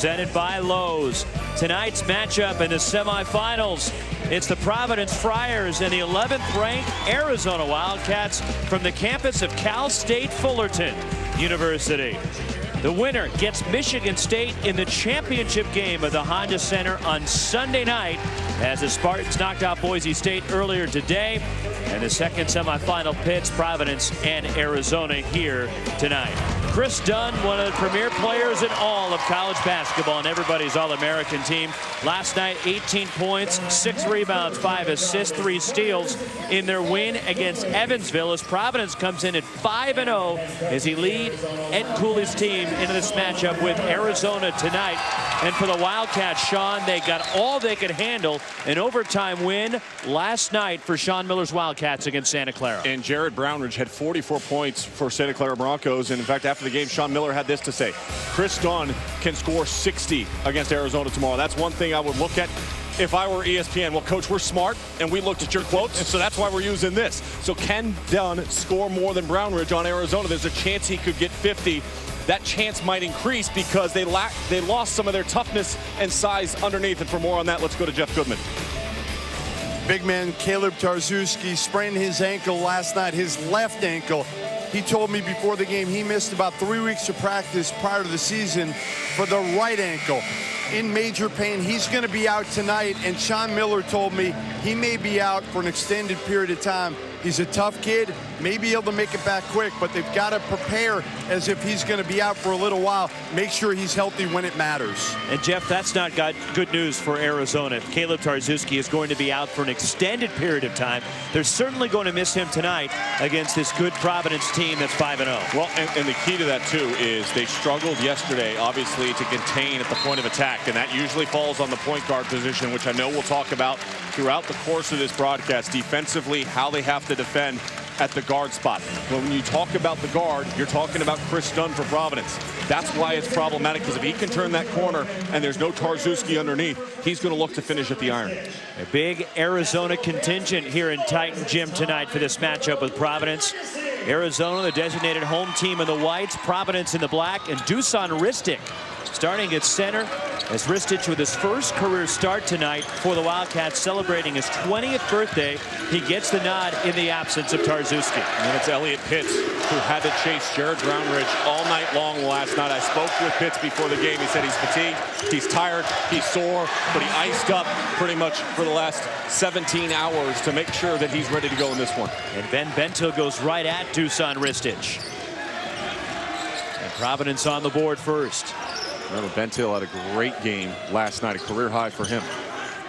Presented by Lowe's. Tonight's matchup in the semifinals, it's the Providence Friars and the 11th ranked Arizona Wildcats from the campus of Cal State Fullerton University. The winner gets Michigan State in the championship game of the Honda Center on Sunday night as the Spartans knocked out Boise State earlier today. And the second semifinal pits Providence and Arizona here tonight. Chris Dunn, one of the premier players in all of college basketball and everybody's All-American team. Last night, 18 points, 6 rebounds, 5 assists, 3 steals in their win against Evansville as Providence comes in at 5-0 as he lead Ed Cooley's team into this matchup with Arizona tonight. And for the Wildcats, Sean, they got all they could handle. An overtime win last night for Sean Miller's Wildcats against Santa Clara. And Jared Brownridge had 44 points for Santa Clara Broncos. And in fact, after the game, Sean Miller had this to say: Chris Dunn can score 60 against Arizona tomorrow. That's one thing I would look at if I were ESPN. Well, Coach, we're smart, and we looked at your quotes, so that's why we're using this. So can Dunn score more than Brownridge on Arizona? There's a chance he could get 50. That chance might increase because they lost some of their toughness and size underneath. And for more on that, let's go to Jeff Goodman. Big man Kaleb Tarczewski sprained his ankle last night, his left ankle. He told me before the game he missed about 3 weeks of practice prior to the season for the right ankle. In major pain. He's going to be out tonight, and Sean Miller told me he may be out for an extended period of time. He's a tough kid, may be able to make it back quick, but they've got to prepare as if he's going to be out for a little while. Make sure he's healthy when it matters. And Jeff, that's not got good news for Arizona. If Kaleb Tarczewski is going to be out for an extended period of time, they're certainly going to miss him tonight against this good Providence team that's 5-0. Well, and the key to that, too, is they struggled yesterday, obviously, to contain at the point of attack, and that usually falls on the point guard position, which I know we'll talk about throughout the course of this broadcast. Defensively, how they have to defend at the guard spot. But when you talk about the guard, you're talking about Chris Dunn for Providence. That's why it's problematic, because if he can turn that corner and there's no Tarczewski underneath, he's going to look to finish at the iron. A big Arizona contingent here in Titan Gym tonight for this matchup with Providence. Arizona, the designated home team in the whites, Providence in the black, and Dusan Ristic starting at center as Ristic with his first career start tonight for the Wildcats, celebrating his 20th birthday. He gets the nod in the absence of Tarczewski. And it's Elliot Pitts who had to chase Jared Brownridge all night long last night. I spoke with Pitts before the game. He said he's fatigued, he's tired, he's sore, but he iced up pretty much for the last 17 hours to make sure that he's ready to go in this one. And Ben Bento goes right at Dusan Ristic. And Providence on the board first. Remember, Bentil had a great game last night, a career high for him.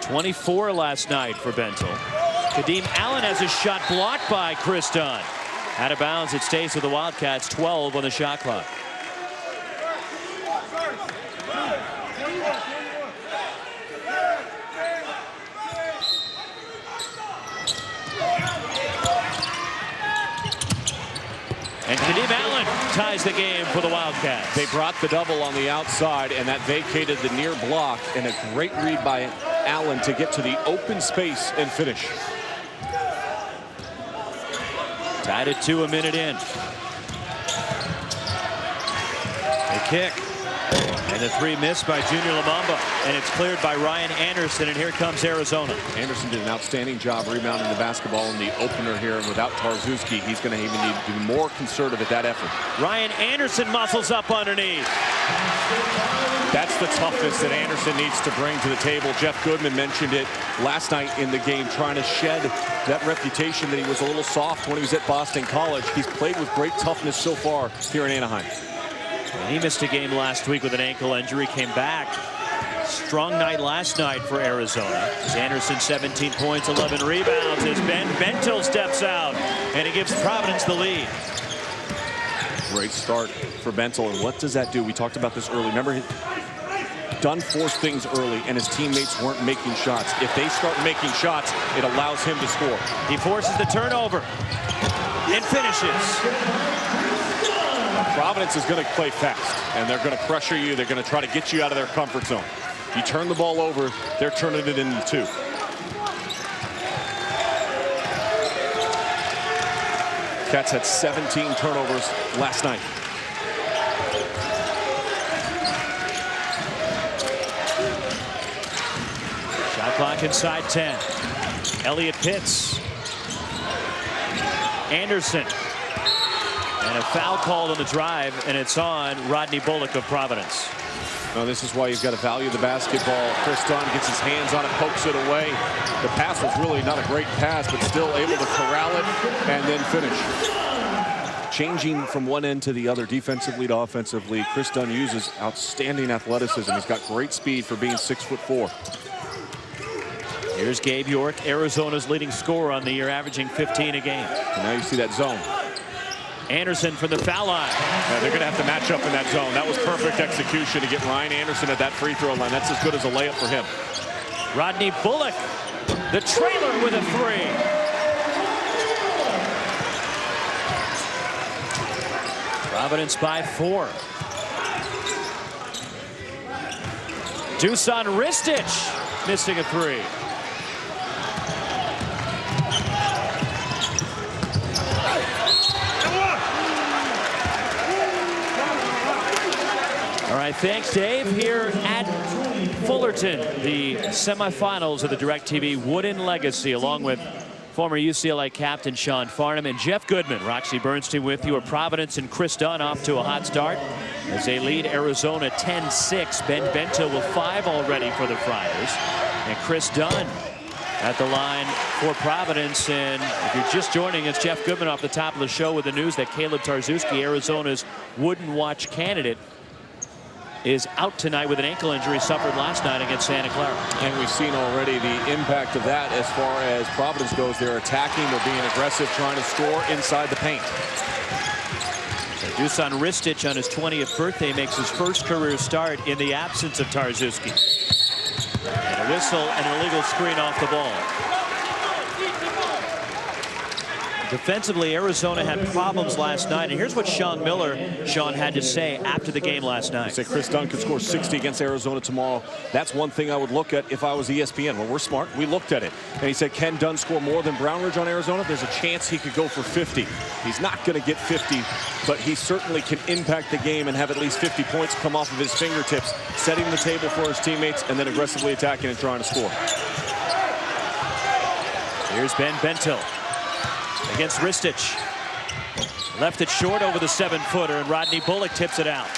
24 last night for Bentil. Kadeem Allen has a shot blocked by Chris Dunn. Out of bounds, it stays with the Wildcats, 12 on the shot clock. And Kadeem Allen ties the game for the Wildcats. They brought the double on the outside, and that vacated the near block, and a great read by Allen to get to the open space and finish. Tied at 2 a minute in. The kick. And the 3 missed by Junior Lumumba, and it's cleared by Ryan Anderson, and here comes Arizona. Anderson did an outstanding job rebounding the basketball in the opener here, and without Tarczewski, he's going to even need to be more conservative at that effort. Ryan Anderson muscles up underneath. That's the toughness that Anderson needs to bring to the table. Jeff Goodman mentioned it last night in the game, trying to shed that reputation that he was a little soft when he was at Boston College. He's played with great toughness so far here in Anaheim. And he missed a game last week with an ankle injury, came back. Strong night last night for Arizona. As Anderson 17 points, 11 rebounds as Ben Bentil steps out, and he gives Providence the lead. Great start for Bentil, and what does that do? We talked about this early. Remember, Dunn forced things early, and his teammates weren't making shots. If they start making shots, it allows him to score. He forces the turnover and finishes. Providence is going to play fast, and they're going to pressure you. They're going to try to get you out of their comfort zone. You turn the ball over, they're turning it into 2. Cats had 17 turnovers last night. inside 10. Elliott Pitts. Anderson. And a foul called on the drive, and it's on Rodney Bullock of Providence. Now, this is why you've got to value the basketball. Chris Dunn gets his hands on it, pokes it away. The pass was really not a great pass, but still able to corral it and then finish. Changing from one end to the other, defensively to offensively, Chris Dunn uses outstanding athleticism. He's got great speed for being 6'4". Here's Gabe York, Arizona's leading scorer on the year, averaging 15 a game. And now you see that zone. Anderson from the foul line. Yeah, they're going to have to match up in that zone. That was perfect execution to get Ryan Anderson at that free throw line. That's as good as a layup for him. Rodney Bullock, the trailer with a three. Providence by 4. Dusan Ristic missing a three. All right, thanks, Dave. Here at Fullerton, the semifinals of the DirecTV Wooden Legacy, along with former UCLA captain Sean Farnham and Jeff Goodman. Roxy Bernstein with you. Providence and Chris Dunn off to a hot start as they lead Arizona 10-6. Ben Bento with 5 already for the Friars. And Chris Dunn at the line for Providence. And if you're just joining us, Jeff Goodman off the top of the show with the news that Caleb Tarczewski, Arizona's Wooden Watch candidate, is out tonight with an ankle injury suffered last night against Santa Clara. And we've seen already the impact of that as far as Providence goes. They're attacking, they're being aggressive, trying to score inside the paint. Dusan Ristic on his 20th birthday makes his first career start in the absence of Tarczewski. And a whistle and an illegal screen off the ball. Defensively, Arizona had problems last night, and here's what Sean Miller, had to say after the game last night. He said Chris Dunn could score 60 against Arizona tomorrow. That's one thing I would look at if I was ESPN. Well, we're smart. We looked at it. And he said, can Dunn score more than Brownridge on Arizona? There's a chance he could go for 50. He's not going to get 50, but he certainly can impact the game and have at least 50 points come off of his fingertips, setting the table for his teammates and then aggressively attacking and trying to score. Here's Ben Bento against Ristic. Left it short over the 7-footer, and Rodney Bullock tips it out.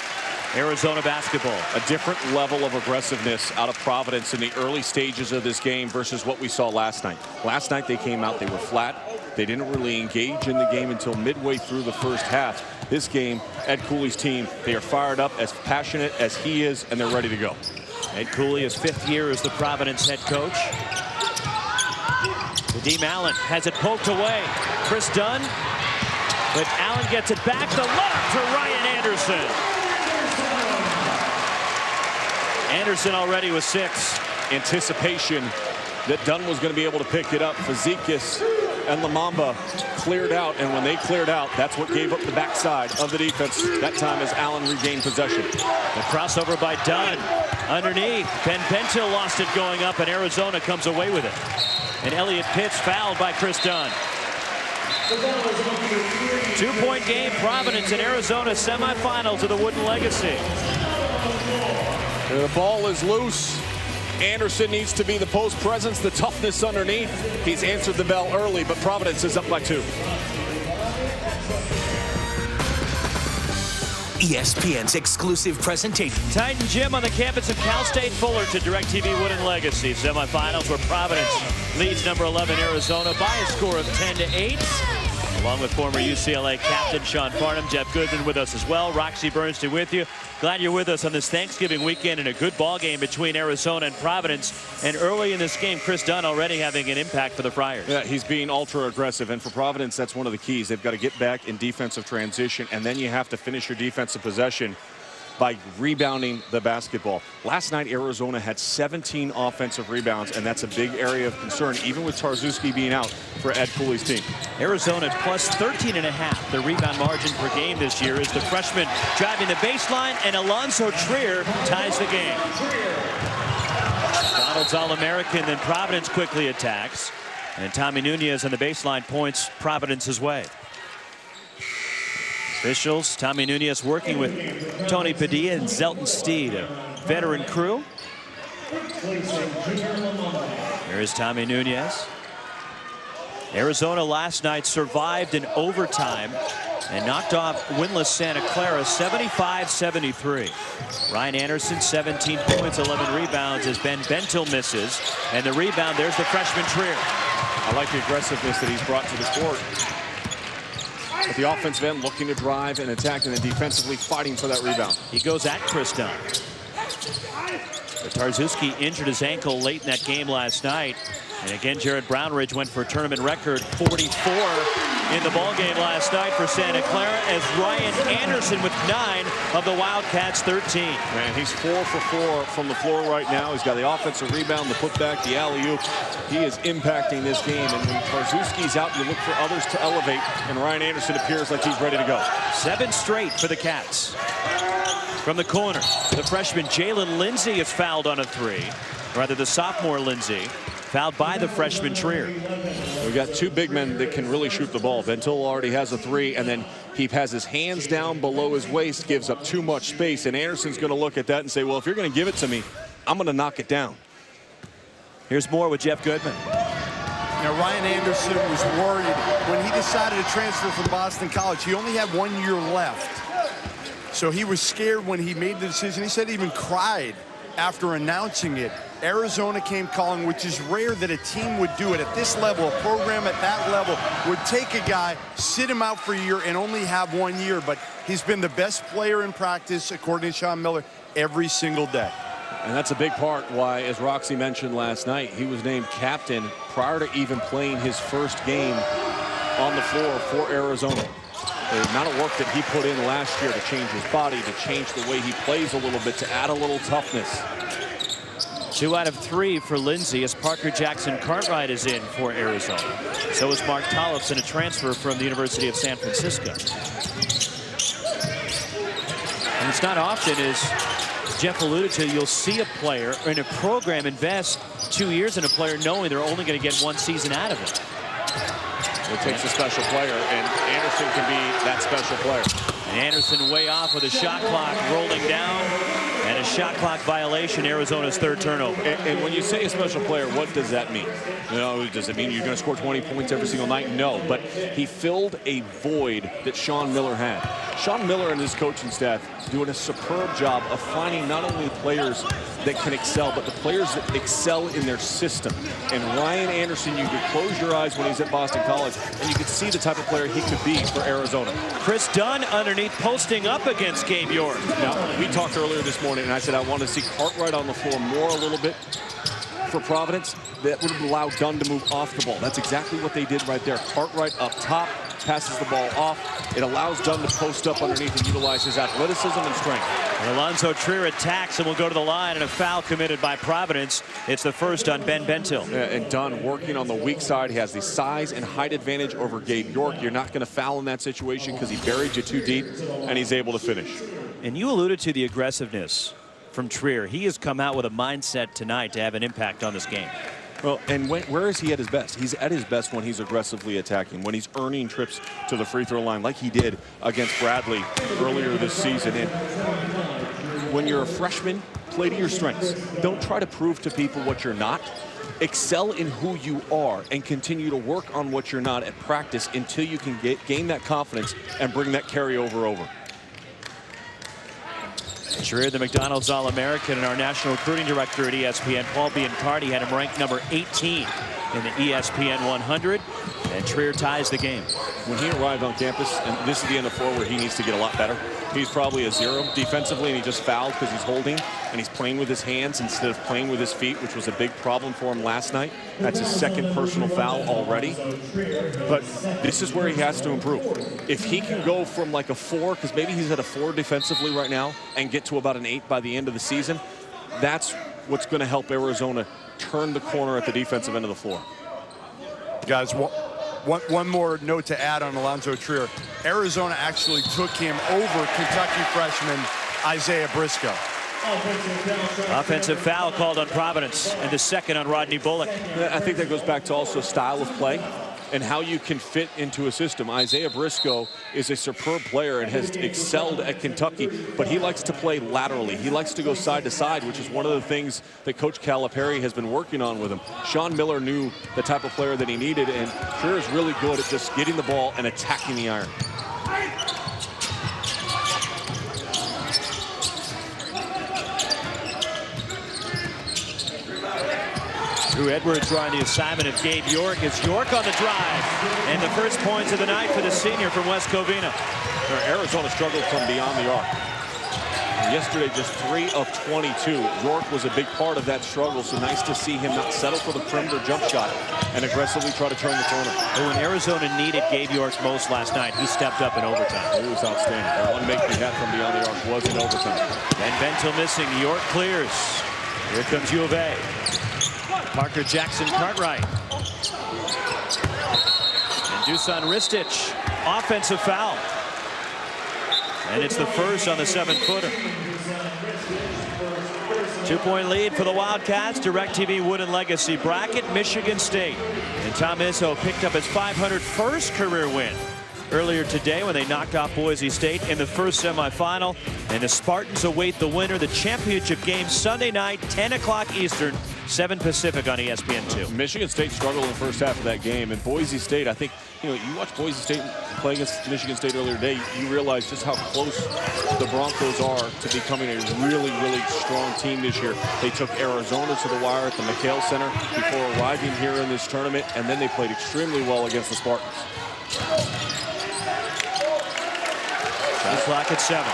Arizona basketball. A different level of aggressiveness out of Providence in the early stages of this game versus what we saw last night. Last night they came out, they were flat. They didn't really engage in the game until midway through the first half. This game, Ed Cooley's team, they are fired up, as passionate as he is, and they're ready to go. Ed Cooley, his 5th year as the Providence head coach. Deem Allen has it poked away. Chris Dunn, but Allen gets it back. The lob to Ryan Anderson. Anderson already with 6. Anticipation that Dunn was going to be able to pick it up. Fazekas and Lamamba cleared out, and when they cleared out, that's what gave up the backside of the defense. That time as Allen regained possession. The crossover by Dunn. Underneath, Ben Bento lost it going up, and Arizona comes away with it. And Elliott Pitts fouled by Chris Dunn. 2-point game, Providence and Arizona semifinals of the Wooden Legacy. The ball is loose. Anderson needs to be the post presence, the toughness underneath. He's answered the bell early, but Providence is up by 2. ESPN's exclusive presentation. Titan Gym on the campus of Cal State Fullerton, DirecTV Wooden Legacy. Semifinals where Providence leads number 11 Arizona by a score of 10-8. Along with former UCLA captain Sean Farnham, Jeff Goodman with us as well. Roxy Bernstein with you. Glad you're with us on this Thanksgiving weekend and a good ball game between Arizona and Providence. And early in this game, Chris Dunn already having an impact for the Friars. Yeah, he's being ultra aggressive, and for Providence, that's one of the keys. They've got to get back in defensive transition, and then you have to finish your defensive possession by rebounding the basketball. Last night, Arizona had 17 offensive rebounds, and that's a big area of concern, even with Tarczewski being out for Ed Cooley's team. Arizona plus 13.5. The rebound margin per game this year is the freshman driving the baseline, and Alonzo Trier ties the game. Donald's All-American, then Providence quickly attacks, and Tommy Nunez on the baseline points Providence's way. Officials, Tommy Nunez working with Tony Padilla and Zelton Steed, a veteran crew. Here is Tommy Nunez. Arizona last night survived in overtime and knocked off winless Santa Clara 75-73. Ryan Anderson 17 points, 11 rebounds as Ben Bentil misses. And the rebound, there's the freshman Trier. I like the aggressiveness that he's brought to the court. But the offensive end looking to drive and attack, and then defensively fighting for that rebound. He goes at Chris Dunn. But Tarczewski injured his ankle late in that game last night. And again, Jared Brownridge went for a tournament record 44 in the ballgame last night for Santa Clara, as Ryan Anderson with 9 of the Wildcats' 13. Man, he's 4 for 4 from the floor right now. He's got the offensive rebound, the putback, the alley-oop. He is impacting this game. And when Tarczewski's out, you look for others to elevate, and Ryan Anderson appears like he's ready to go. 7 straight for the Cats. From the corner, the freshman Jalen Lindsey is fouled on a 3. Rather, the sophomore Lindsey fouled by the freshman Trier. We got 2 big men that can really shoot the ball. Bentil already has a 3, and then he has his hands down below his waist, gives up too much space, and Anderson's going to look at that and say, well, if you're going to give it to me, I'm going to knock it down. Here's more with Jeff Goodman. Now, Ryan Anderson was worried when he decided to transfer from Boston College. He only had 1 year left. So he was scared when he made the decision. He said he even cried after announcing it. Arizona came calling, which is rare that a team would do it at this level. A program at that level would take a guy, sit him out for a year, and only have 1 year. But he's been the best player in practice, according to Sean Miller, every single day. And that's a big part why, as Roxy mentioned last night, he was named captain prior to even playing his first game on the floor for Arizona. The amount of work that he put in last year to change his body, to change the way he plays a little bit, to add a little toughness. 2 out of 3 for Lindsey, as Parker Jackson Cartwright is in for Arizona. So is Mark Tollefson, a transfer from the University of San Francisco. And it's not often, as Jeff alluded to, you'll see a player or in a program invest 2 years in a player knowing they're only going to get 1 season out of it. It takes a special player, and Anderson can be that special player. And Anderson way off with a shot clock rolling down, and a shot clock violation, Arizona's 3rd turnover. And when you say a special player, what does that mean? You know, does it mean you're going to score 20 points every single night? No, but he filled a void that Sean Miller had. Sean Miller and his coaching staff doing a superb job of finding not only players that can excel, but the players that excel in their system. And Ryan Anderson, you could close your eyes when he's at Boston College, and you could see the type of player he could be for Arizona. Chris Dunn underneath, posting up against Gabe York. Now, we talked earlier this morning, and I said I want to see Cartwright on the floor more a little bit for Providence. That would have allowed Dunn to move off the ball. That's exactly what they did right there. Cartwright up top, passes the ball off. It allows Dunn to post up underneath and utilize his athleticism and strength. And Alonzo Trier attacks and will go to the line, and a foul committed by Providence. It's the first on Ben Bentil. Yeah, and Dunn working on the weak side. He has the size and height advantage over Gabe York. You're not going to foul in that situation because he buried you too deep, and he's able to finish. And you alluded to the aggressiveness from Trier. He has come out with a mindset tonight to have an impact on this game. Well, and where is he at his best? He's at his best when he's aggressively attacking, when he's earning trips to the free throw line like he did against Bradley earlier this season. And when you're a freshman, play to your strengths. Don't try to prove to people what you're not. Excel in who you are and continue to work on what you're not at practice until you can gain that confidence and bring that carryover over. Trier, the McDonald's All-American, and our national recruiting director at ESPN, Paul Biancardi, had him ranked number 18 in the ESPN 100, and Trier ties the game. When he arrived on campus, and this is the end of the floor where he needs to get a lot better. He's probably a 0 defensively, and he just fouled because he's holding, and he's playing with his hands instead of playing with his feet, which was a big problem for him last night. That's his 2nd personal foul already. But this is where he has to improve. If he can go from like a 4, because maybe he's at a 4 defensively right now, and get to about an 8 by the end of the season, that's what's going to help Arizona turn the corner at the defensive end of the floor. Guys, one more note to add on Alonzo Trier. Arizona actually took him over Kentucky freshman Isaiah Briscoe. Offensive foul called on Providence, and the 2nd on Rodney Bullock. I think that goes back to also style of play. and how you can fit into a system. Isaiah Briscoe is a superb player and has excelled at Kentucky, but he likes to play laterally. He likes to go side to side, which is one of the things that Coach Calipari has been working on with him. Sean Miller knew the type of player that he needed, and Trier is really good at just getting the ball and attacking the iron. Drew Edwards drawing the assignment of Gabe York. It's York on the drive. And the first points of the night for the senior from West Covina. Arizona struggled from beyond the arc. Yesterday, just 3 of 22. York was a big part of that struggle, so nice to see him not settle for the perimeter jump shot and aggressively try to turn the corner. But when Arizona needed Gabe York most last night, he stepped up in overtime. He was outstanding. That one make he had from beyond the arc was in overtime. And Bentil missing. York clears. Here comes U of A. Parker Jackson Cartwright. And Dusan Ristich. Offensive foul. And it's the first on the 7-footer. 2-point lead for the Wildcats. DirecTV Wooden Legacy bracket. Michigan State. And Tom Izzo picked up his 501st career win earlier today when they knocked off Boise State in the first semifinal. And the Spartans await the winner. The championship game Sunday night, 10 o'clock Eastern, 7 Pacific on ESPN2. Michigan State struggled in the first half of that game, and Boise State, I think, you watch Boise State play against Michigan State earlier today, you realize just how close the Broncos are to becoming a really, really strong team this year. They took Arizona to the wire at the McHale Center before arriving here in this tournament, and then they played extremely well against the Spartans. Shot clock at 7.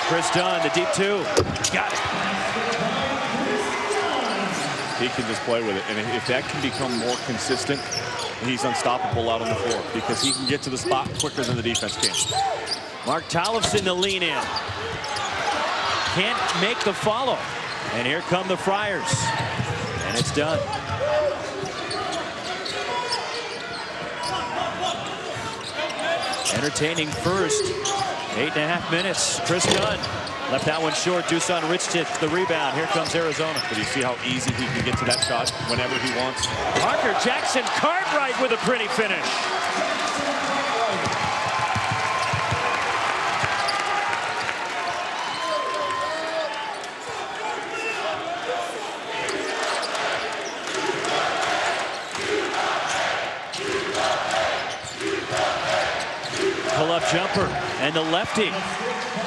Chris Dunn, the deep 2. Got it. He can just play with it, and if that can become more consistent, he's unstoppable out on the floor because he can get to the spot quicker than the defense can. Mark Tollefson to lean in. Can't make the follow. And here come the Friars. And it's done. Entertaining first. 8.5 minutes. Chris Dunn left that one short. Dusan Ristich the rebound. Here comes Arizona. But you see how easy he can get to that shot whenever he wants. Parker Jackson Cartwright with a pretty finish. Pull-up jumper, and the lefty,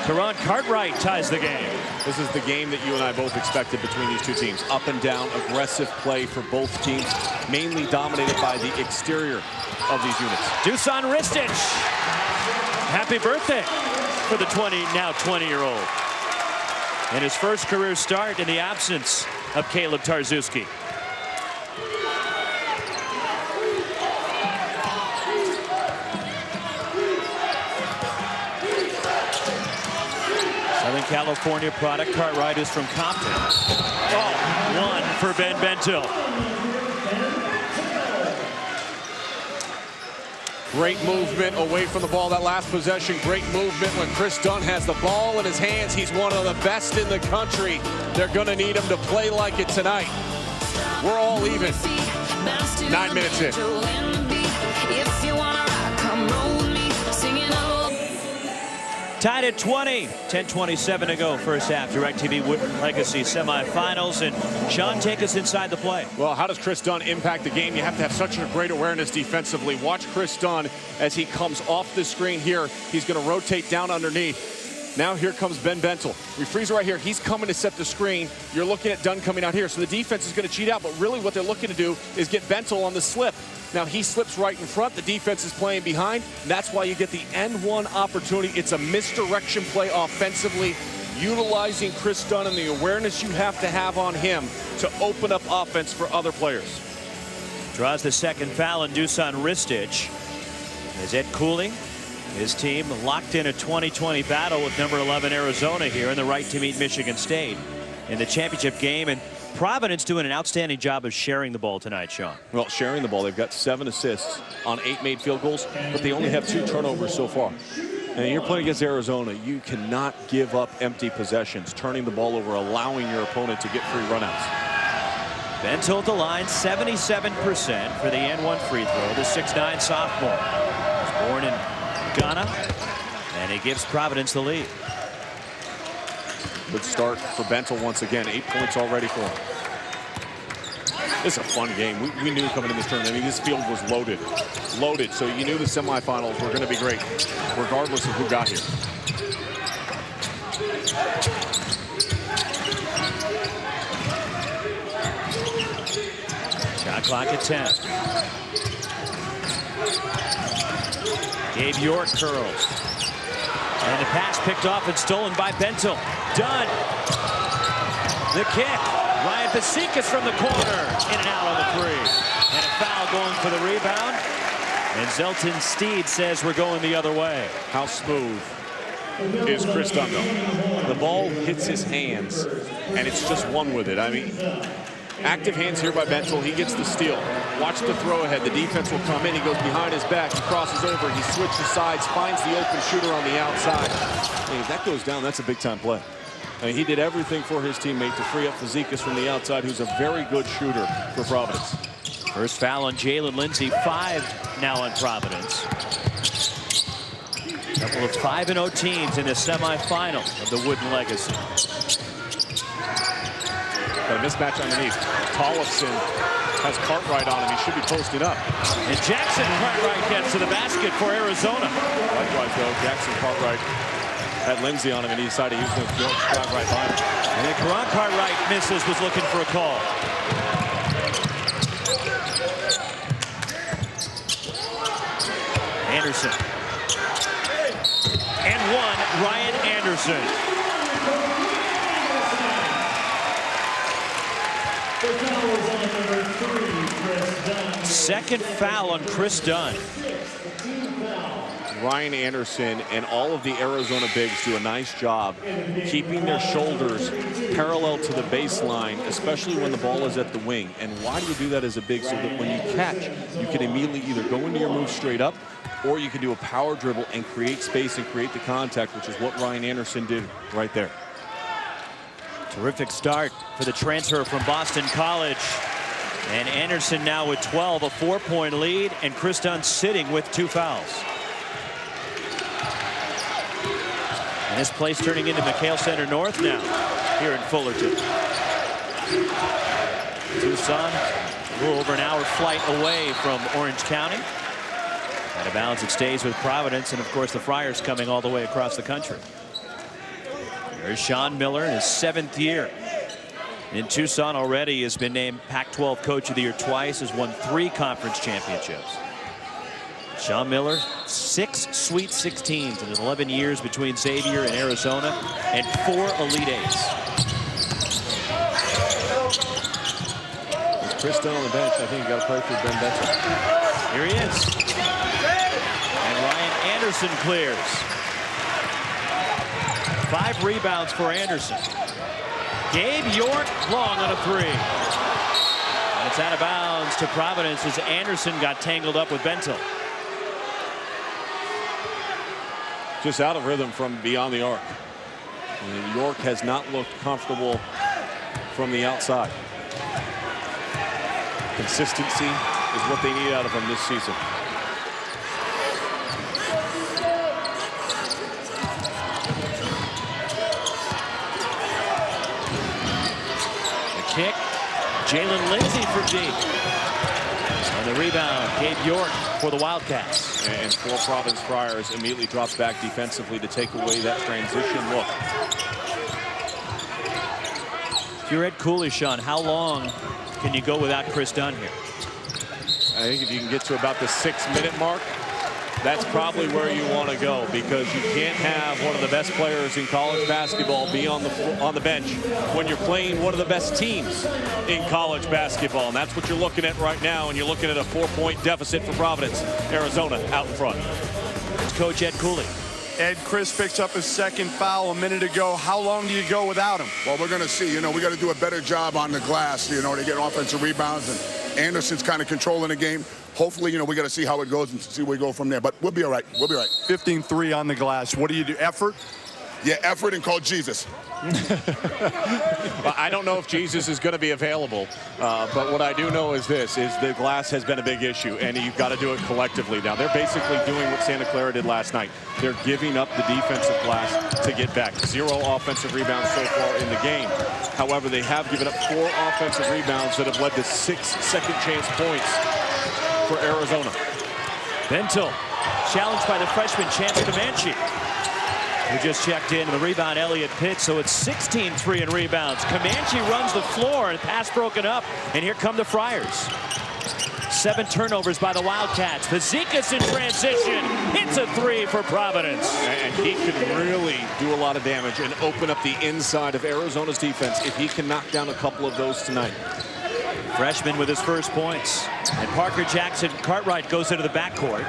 Teron Cartwright, ties the game. This is the game that you and I both expected between these two teams. Up and down, aggressive play for both teams, mainly dominated by the exterior of these units. Dusan Ristich, happy birthday for the now 20-year-old. And his first career start in the absence of Caleb Tarczewski. Southern California product. Cartwright is from Compton. Oh, one for Ben Bentil. Great movement away from the ball that last possession. Great movement when Chris Dunn has the ball in his hands. He's one of the best in the country. They're going to need him to play like it tonight. We're all even. 9 minutes in. Tied at 20. 10:27 to go. First half. DirecTV Wooden Legacy semifinals. And Sean, take us inside the play. Well, how does Chris Dunn impact the game? You have to have such a great awareness defensively. Watch Chris Dunn as he comes off the screen here. He's going to rotate down underneath. Now here comes Ben Bentil. We freeze right here. He's coming to set the screen. You're looking at Dunn coming out here. So the defense is going to cheat out. But really what they're looking to do is get Bentil on the slip. Now he slips right in front. The defense is playing behind. And that's why you get the N1 opportunity. It's a misdirection play offensively, utilizing Chris Dunn and the awareness you have to have on him to open up offense for other players. Draws the second foul on Dusan Ristich. As Ed Cooling, his team locked in a 2020 battle with number 11 Arizona here in the right to meet Michigan State in the championship game. And Providence doing an outstanding job of sharing the ball tonight, Sean. Well, sharing the ball. They've got 7 assists on 8 made field goals, but they only have 2 turnovers so far. And you're playing against Arizona. You cannot give up empty possessions, turning the ball over, allowing your opponent to get free runouts. Bentil at the line, 77% for the and one free throw. The 6'9" sophomore was born in Ghana, and he gives Providence the lead. Good start for Bentil once again. 8 points already for him. This is a fun game. We knew coming in this tournament, I mean, this field was loaded. So you knew the semifinals were going to be great, regardless of who got here. Shot clock at 10. Gabe York curls. And the pass picked off and stolen by Bentil. Dunn. The kick. Ryan Vasikas from the corner. In and out on the three. And a foul going for the rebound. And Zelton Steed says we're going the other way. How smooth is Chris Dunn, though? The ball hits his hands, and it's just one with it. I mean, active hands here by Bentil. He gets the steal. Watch the throw ahead. The defense will come in. He goes behind his back. He crosses over. He switches sides, finds the open shooter on the outside. Hey, if that goes down, that's a big-time play. I mean, he did everything for his teammate to free up Fazekas from the outside, who's a very good shooter for Providence. First foul on Jalen Lindsey. 5 now on Providence. A couple of 5-0 teams in the semifinal of the Wooden Legacy. Got a mismatch underneath. Tollefson has Cartwright on him. He should be posted up. And Jackson Cartwright gets to the basket for Arizona. Likewise, though, Jackson Cartwright had Lindsey on him, and he decided he was going to drive right by him. And then Karan Cartwright misses, was looking for a call. Anderson. And one, Ryan Anderson. Second foul on Chris Dunn. Ryan Anderson and all of the Arizona bigs do a nice job keeping their shoulders parallel to the baseline, especially when the ball is at the wing. And why do you do that as a big? So that when you catch, you can immediately either go into your move straight up, or you can do a power dribble and create space and create the contact, which is what Ryan Anderson did right there. Terrific start for the transfer from Boston College. And Anderson now with 12, a 4-point lead, and Chris Dunn sitting with 2 fouls. And this place turning into McHale Center North now here in Fullerton. Tucson, a little over an hour flight away from Orange County. Out of bounds, it stays with Providence, and of course the Friars coming all the way across the country. There's Sean Miller in his 7th year in Tucson already. Has been named Pac-12 Coach of the Year twice, has won 3 conference championships. Sean Miller, 6 Sweet 16s in his 11 years between Xavier and Arizona, and 4 Elite Eights. With Chris Dunn on the bench, I think you got to play for Ben Bentil. Here he is. And Ryan Anderson clears. 5 rebounds for Anderson. Gabe York long on a 3. And it's out of bounds to Providence as Anderson got tangled up with Bentil. Just out of rhythm from beyond the arc. And York has not looked comfortable from the outside. Consistency is what they need out of him this season. Kick, Jalen Lindsey for deep. On the rebound, Gabe York for the Wildcats. And for Providence Friars immediately drops back defensively to take away that transition look. If you're Ed Cooley, Sean, how long can you go without Chris Dunn here? I think if you can get to about the 6-minute mark, that's probably where you want to go, because you can't have one of the best players in college basketball be on the bench when you're playing one of the best teams in college basketball. And that's what you're looking at right now, and you're looking at a 4-point deficit for Providence. Arizona out in front. It's Coach Ed Cooley. Ed, Chris picks up his 2nd foul a minute ago. How long do you go without him? Well, we're going to see. You know, we got to do a better job on the glass, you know, to get offensive rebounds. And Anderson's kind of controlling the game. Hopefully, you know, we got to see how it goes and see where we go from there. But we'll be all right. We'll be all right. 15-3 on the glass. What do you do? Effort? Yeah, effort and call Jesus. I don't know if Jesus is going to be available, but what I do know is this, is the glass has been a big issue, and you've got to do it collectively. Now, they're basically doing what Santa Clara did last night. They're giving up the defensive glass to get back. 0 offensive rebounds so far in the game. However, they have given up 4 offensive rebounds that have led to 6 second chance points for Arizona. Bentil challenged by the freshman Chance Comanche, who just checked in. The rebound, Elliott Pitts. So it's 16-3 in rebounds. Comanche runs the floor, and pass broken up. And here come the Friars. 7 turnovers by the Wildcats. Fazekas in transition. Hits a 3 for Providence. And he could really do a lot of damage and open up the inside of Arizona's defense if he can knock down a couple of those tonight. Freshman with his first points. And Parker Jackson Cartwright goes into the backcourt.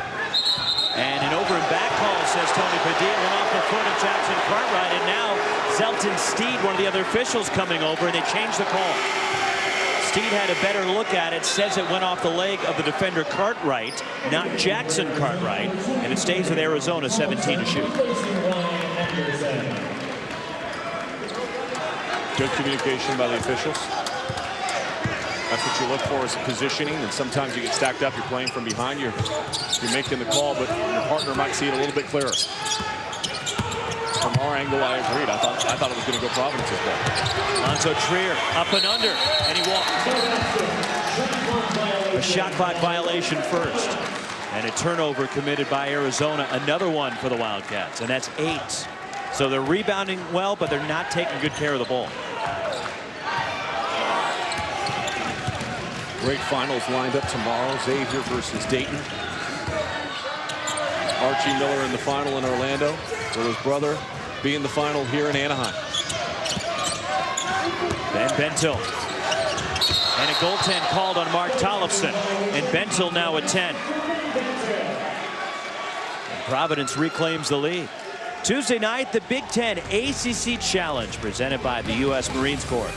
And an over and back call, says Tony Padilla, went off the foot of Jackson Cartwright. And now Zelton Steed, one of the other officials, coming over, and they changed the call. Steed had a better look at it, says it went off the leg of the defender Cartwright, not Jackson Cartwright. And it stays with Arizona, 17 to shoot. Good communication by the officials. That's what you look for, is positioning, and sometimes you get stacked up. You're playing from behind. You're making the call, but your partner might see it a little bit clearer. From our angle, I agreed. I thought it was going to go Providence's way. Lonzo Trier up and under, and he walked. A shot clock violation first, and a turnover committed by Arizona. Another one for the Wildcats, and that's 8. So they're rebounding well, but they're not taking good care of the ball. Great finals lined up tomorrow. Xavier versus Dayton. Archie Miller in the final in Orlando. Will his brother be in the final here in Anaheim? Ben Bentil. And a goaltend called on Mark Tollefson. And Bentil now at 10. And Providence reclaims the lead. Tuesday night, the Big Ten ACC Challenge presented by the U.S. Marine Corps.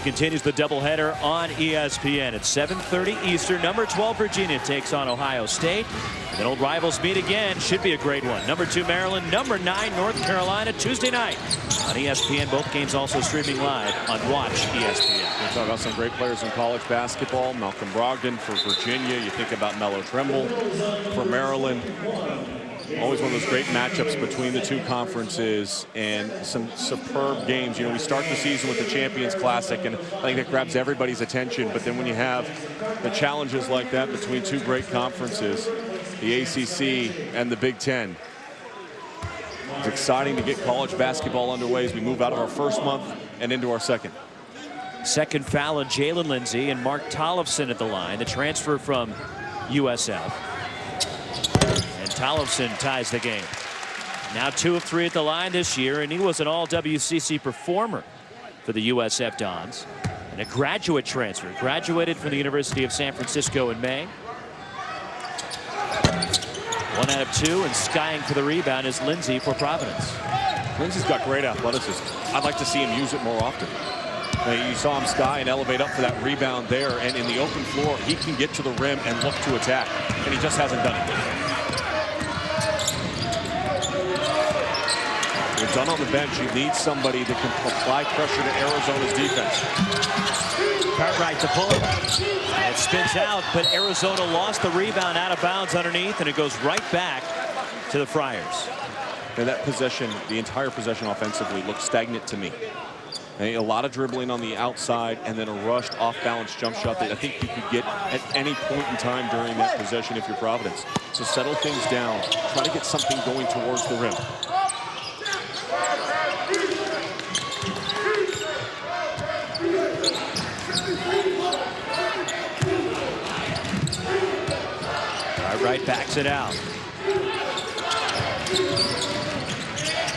Continues the doubleheader on ESPN at 7:30 Eastern. Number 12 Virginia takes on Ohio State. And then old rivals meet again. Should be a great one. Number 2 Maryland, number 9 North Carolina, Tuesday night on ESPN. Both games also streaming live on Watch ESPN. We're talking about some great players in college basketball. Malcolm Brogdon for Virginia. You think about Melo Trimble for Maryland. Always one of those great matchups between the two conferences, and some superb games. You know, we start the season with the Champions Classic, and I think that grabs everybody's attention. But then when you have the challenges like that between two great conferences, the ACC and the Big Ten, it's exciting to get college basketball underway as we move out of our first month and into our second. Second foul on Jalen Lindsey, and Mark Tollefson at the line, the transfer from USF. Tollefson ties the game. Now 2 of 3 at the line this year, and he was an all-WCC performer for the USF Dons. And a graduate transfer. Graduated from the University of San Francisco in May. 1 out of 2, and skying for the rebound is Lindsey for Providence. Lindsey's got great athleticism. I'd like to see him use it more often. You saw him sky and elevate up for that rebound there, and in the open floor, he can get to the rim and look to attack, and he just hasn't done it. You're done on the bench. You need somebody that can apply pressure to Arizona's defense. Cartwright to pull it. It spins out, but Arizona lost the rebound out of bounds underneath, and it goes right back to the Friars. And that possession, the entire possession offensively, looked stagnant to me. A lot of dribbling on the outside, and then a rushed off-balance jump shot that I think you could get at any point in time during that possession if you're Providence. So settle things down. Try to get something going towards the rim. Right, backs it out.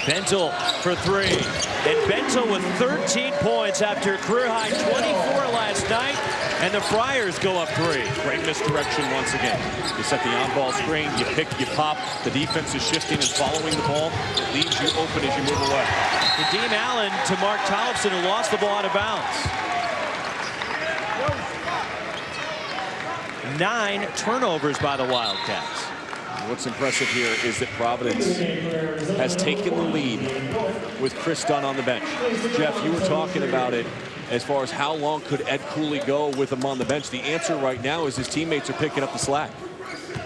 Bentil for 3. And Bentil with 13 points after a career-high 24 last night. And the Friars go up 3. Great misdirection once again. You set the on-ball screen, you pick, you pop. The defense is shifting and following the ball. It leaves you open as you move away. Kadeem Allen to Mark Tollefson, who lost the ball out of bounds. 9 turnovers by the Wildcats. What's impressive here is that Providence has taken the lead with Chris Dunn on the bench. Jeff, you were talking about it as far as how long could Ed Cooley go with him on the bench. The answer right now is his teammates are picking up the slack.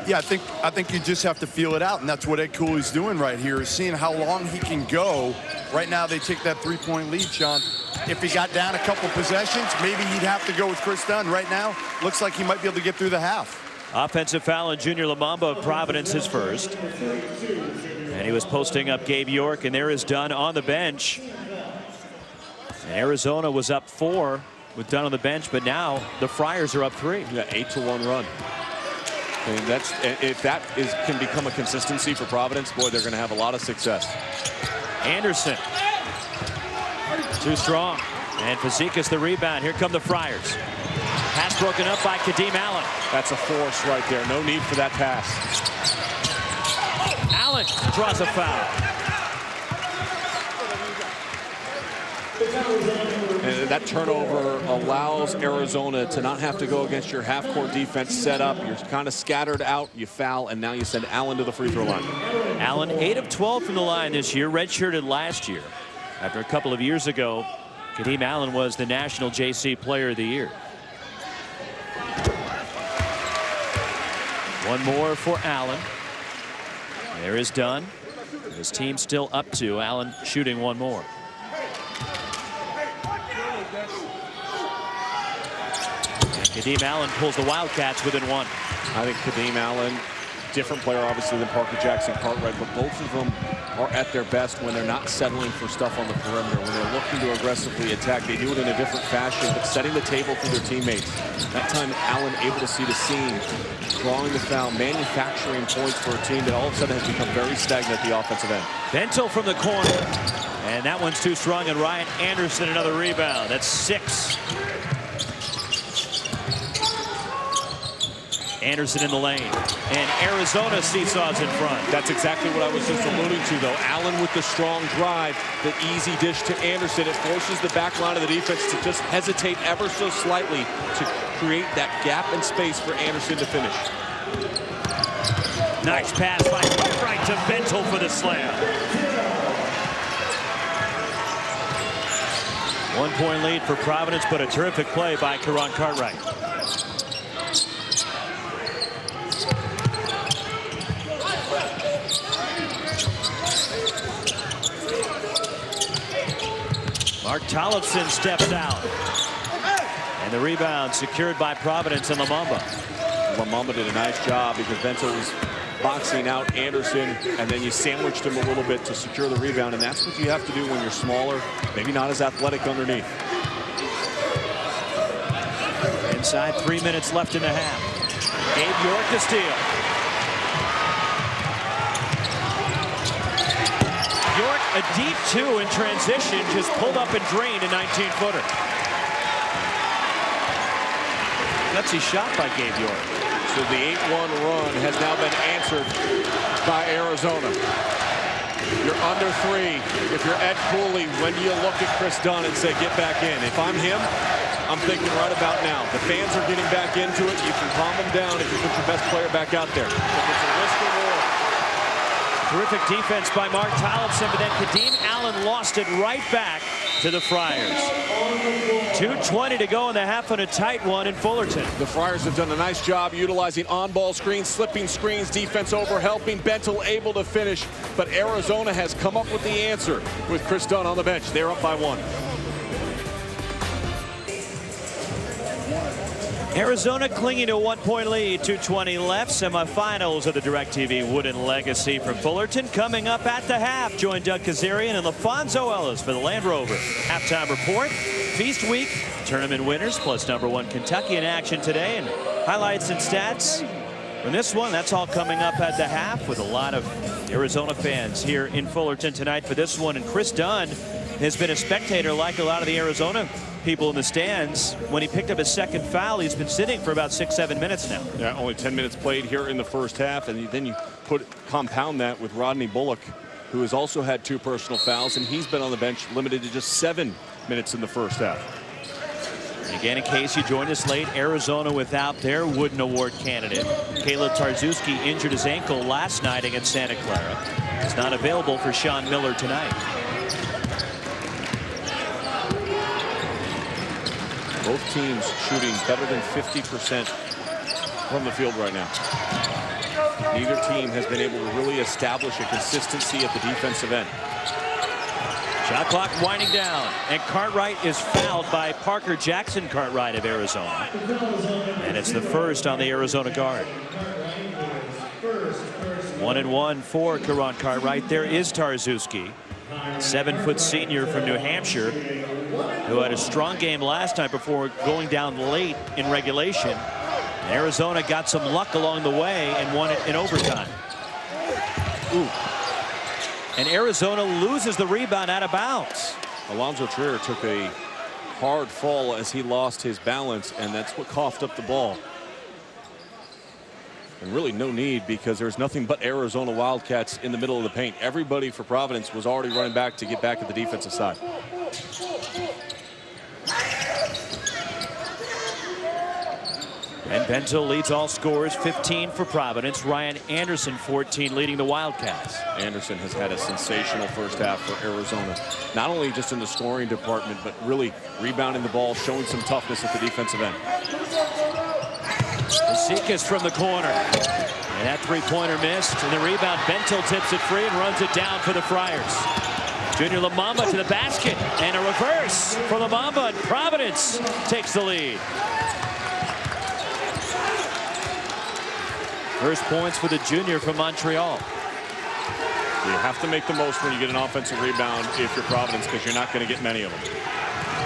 Yeah, I think you just have to feel it out, and that's what Ed Cooley's doing right here, is seeing how long he can go. Right now, they take that three-point lead, Sean. If he got down a couple possessions, maybe he'd have to go with Chris Dunn. Right now, looks like he might be able to get through the half. Offensive foul on Junior Lumumba of Providence, his first. And he was posting up Gabe York, and there is Dunn on the bench. And Arizona was up 4 with Dunn on the bench, but now the Friars are up 3. Yeah, 8-1 run. And if that can become a consistency for Providence, boy, they're going to have a lot of success. Anderson. Too strong. And Fazekas the rebound. Here come the Friars. Pass broken up by Kadeem Allen. That's a force right there. No need for that pass. Allen draws a foul. And that turnover allows Arizona to not have to go against your half-court defense set up. You're kind of scattered out, you foul, and now you send Allen to the free throw line. Allen, 8 of 12 from the line this year, redshirted last year. After a couple of years ago, Kadeem Allen was the National JC Player of the Year. One more for Allen. There is Dunn. His team still up 2. Allen shooting one more. Kadeem Allen pulls the Wildcats within 1. I think Kadeem Allen, different player obviously than Parker Jackson Cartwright, but both of them are at their best when they're not settling for stuff on the perimeter. When they're looking to aggressively attack, they do it in a different fashion, but setting the table for their teammates. That time Allen able to see the seam, drawing the foul, manufacturing points for a team that all of a sudden has become very stagnant at the offensive end. Bento from the corner. And that one's too strong, and Ryan Anderson another rebound. That's 6. Anderson in the lane, and Arizona seesaws in front. That's exactly what I was just alluding to, though. Allen with the strong drive, the easy dish to Anderson. It forces the back line of the defense to just hesitate ever so slightly to create that gap and space for Anderson to finish. Nice pass by Cartwright to Bento for the slam. 1-point lead for Providence, but a terrific play by Karan Cartwright. Mark Tollefson steps out. And the rebound secured by Providence and Lumumba. Lumumba did a nice job because Bento was boxing out Anderson, and then you sandwiched him a little bit to secure the rebound, and that's what you have to do when you're smaller, maybe not as athletic underneath. Inside 3 minutes left in the half. Gabe York to steal. York, a deep 2 in transition, just pulled up and drained a 19-footer. Gutsy shot by Gabe York. So the 8-1 run has now been answered by Arizona. You're under 3. If you're Ed Cooley, when do you look at Chris Dunn and say, get back in? If I'm him, I'm thinking right about now. The fans are getting back into it. You can calm them down if you put your best player back out there. If it's a risk or war. Terrific defense by Mark Tollefson, but then Kadeem Allen lost it right back to the Friars. 2:20 to go in the half on a tight one in Fullerton. The Friars have done a nice job utilizing on-ball screens, slipping screens, defense over, helping. Bento able to finish, but Arizona has come up with the answer with Chris Dunn on the bench. They're up by 1. Arizona clinging to a 1-point lead, 2:20 left. Semifinals of the DirecTV Wooden Legacy from Fullerton. Coming up at the half, join Doug Kazarian and LaFonso Ellis for the Land Rover halftime report. Feast week, tournament winners, plus #1 Kentucky in action today, and highlights and stats from this one. That's all coming up at the half with a lot of Arizona fans here in Fullerton tonight for this one. And Chris Dunn has been a spectator like a lot of the Arizona people in the stands. When he picked up his second foul, he's been sitting for about 6-7 minutes now. Yeah, only 10 minutes played here in the first half, and then you compound that with Rodney Bullock, who has also had 2 personal fouls, and he's been on the bench limited to just 7 minutes in the first half. Again, in case you joined us late, Arizona without their Wooden Award candidate. Caleb Tarczewski injured his ankle last night against Santa Clara. He's not available for Sean Miller tonight. Both teams shooting better than 50% from the field right now. Neither team has been able to really establish a consistency at the defensive end. Shot clock winding down, and Cartwright is fouled by Parker Jackson Cartwright of Arizona. And it's the first on the Arizona guard. 1-1 for Karan Cartwright. There is Tarczewski, 7-foot senior from New Hampshire, who had a strong game last night before going down late in regulation. And Arizona got some luck along the way and won it in overtime. Ooh. And Arizona loses the rebound out of bounds. Alonzo Trier took a hard fall as he lost his balance, and that's what coughed up the ball. And really no need, because there's nothing but Arizona Wildcats in the middle of the paint. Everybody for Providence was already running back to get back at the defensive side. And Bento leads all scorers, 15 for Providence. Ryan Anderson, 14, leading the Wildcats. Anderson has had a sensational first half for Arizona, not only just in the scoring department, but really rebounding the ball, showing some toughness at the defensive end. Zikas from the corner. And that three-pointer missed. And the rebound, Bento tips it free and runs it down for the Friars. Junior Lamamba to the basket. And a reverse for Lamamba, and Providence takes the lead. First points for the junior from Montreal. You have to make the most when you get an offensive rebound if you're Providence, because you're not going to get many of them.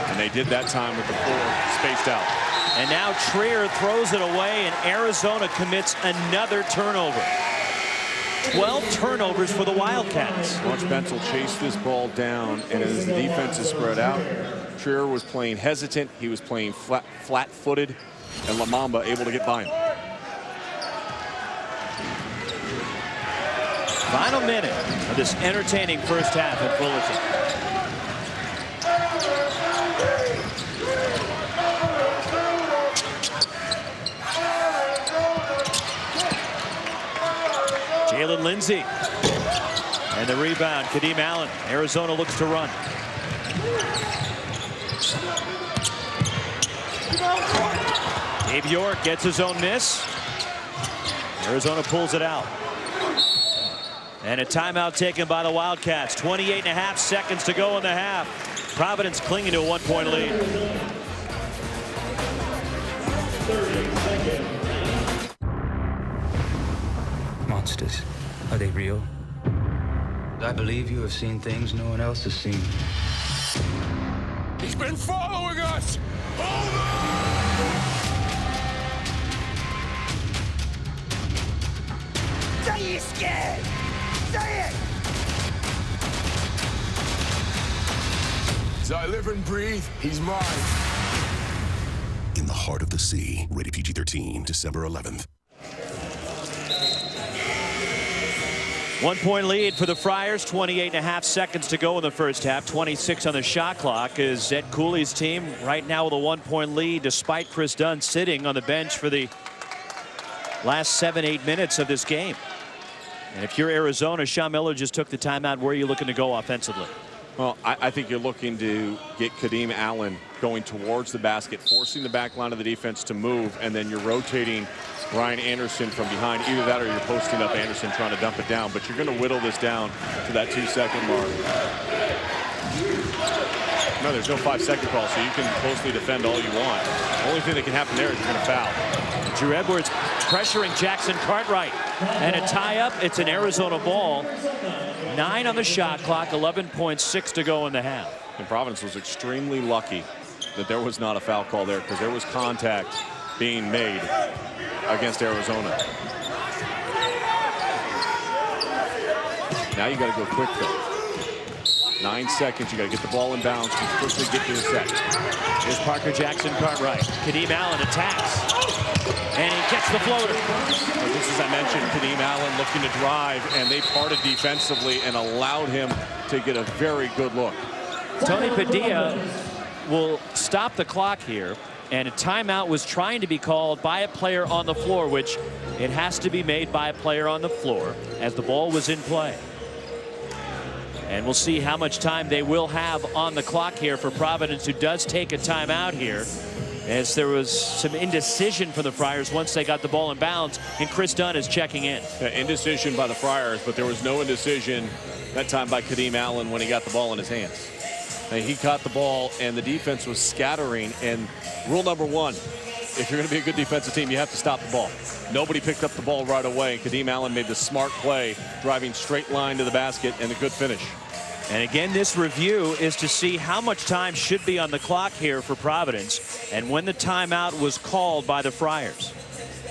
And they did that time with the floor spaced out. And now Trier throws it away, and Arizona commits another turnover. 12 turnovers for the Wildcats. Watch Bentel chase this ball down, and as the defense is spread out, Trier was playing hesitant. He was playing flat-footed, and Lamamba able to get by him. Final minute of this entertaining first half at Fullerton. Jalen Lindsey. And the rebound, Kadeem Allen. Arizona looks to run. Dave York gets his own miss. Arizona pulls it out. And a timeout taken by the Wildcats. 28.5 seconds to go in the half. Providence clinging to a 1-point lead. Monsters, are they real? I believe you have seen things no one else has seen. He's been following us! Say you're scared! Say it! As I live and breathe, he's mine. In the Heart of the Sea, rated PG-13, December 11th. 1-point lead for the Friars. 28.5 seconds to go in the first half. 26 on the shot clock. Is Ed Cooley's team right now with a 1-point lead, despite Chris Dunn sitting on the bench for the last 7-8 minutes of this game. And if you're Arizona, Sean Miller just took the timeout. Where are you looking to go offensively? Well, I think you're looking to get Kadeem Allen going towards the basket, forcing the back line of the defense to move, and then you're rotating Ryan Anderson from behind. Either that or you're posting up Anderson trying to dump it down. But you're going to whittle this down to that 2-second mark. No, there's no 5-second call, so you can closely defend all you want. The only thing that can happen there is you're going to foul. Drew Edwards pressuring Jackson Cartwright. And a tie-up. It's an Arizona ball. 9 on the shot clock, 11.6 to go in the half. And Providence was extremely lucky that there was not a foul call there, because there was contact being made against Arizona. Now you got to go quick, though. 9 seconds. You got to get the ball in bounds and quickly get to the set. Here's Parker Jackson Cartwright. Kadeem Allen attacks. And he gets the floater. But this, as I mentioned, Kadeem Allen looking to drive, and they parted defensively and allowed him to get a very good look. Tony Padilla will stop the clock here, and a timeout was trying to be called by a player on the floor, which it has to be made by a player on the floor as the ball was in play. And we'll see how much time they will have on the clock here for Providence, who does take a timeout here, as there was some indecision from the Friars once they got the ball in bounds, and Chris Dunn is checking in. Indecision by the Friars, but there was no indecision that time by Kadeem Allen when he got the ball in his hands. And he caught the ball, and the defense was scattering. And rule number one, if you're going to be a good defensive team, you have to stop the ball. Nobody picked up the ball right away. Kadeem Allen made the smart play, driving straight line to the basket, and a good finish. And again, this review is to see how much time should be on the clock here for Providence, and when the timeout was called by the Friars.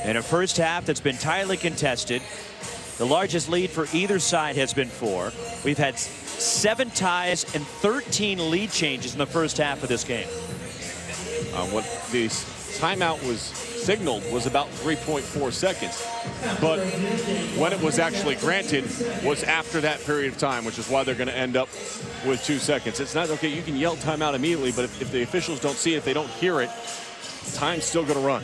In a first half that's been tightly contested, the largest lead for either side has been 4. We've had 7 ties and 13 lead changes in the first half of this game. What the timeout was signaled was about 3.4 seconds. But when it was actually granted was after that period of time, which is why they're going to end up with 2 seconds. It's not, okay, you can yell timeout immediately, but if the officials don't see it, if they don't hear it, time's still going to run.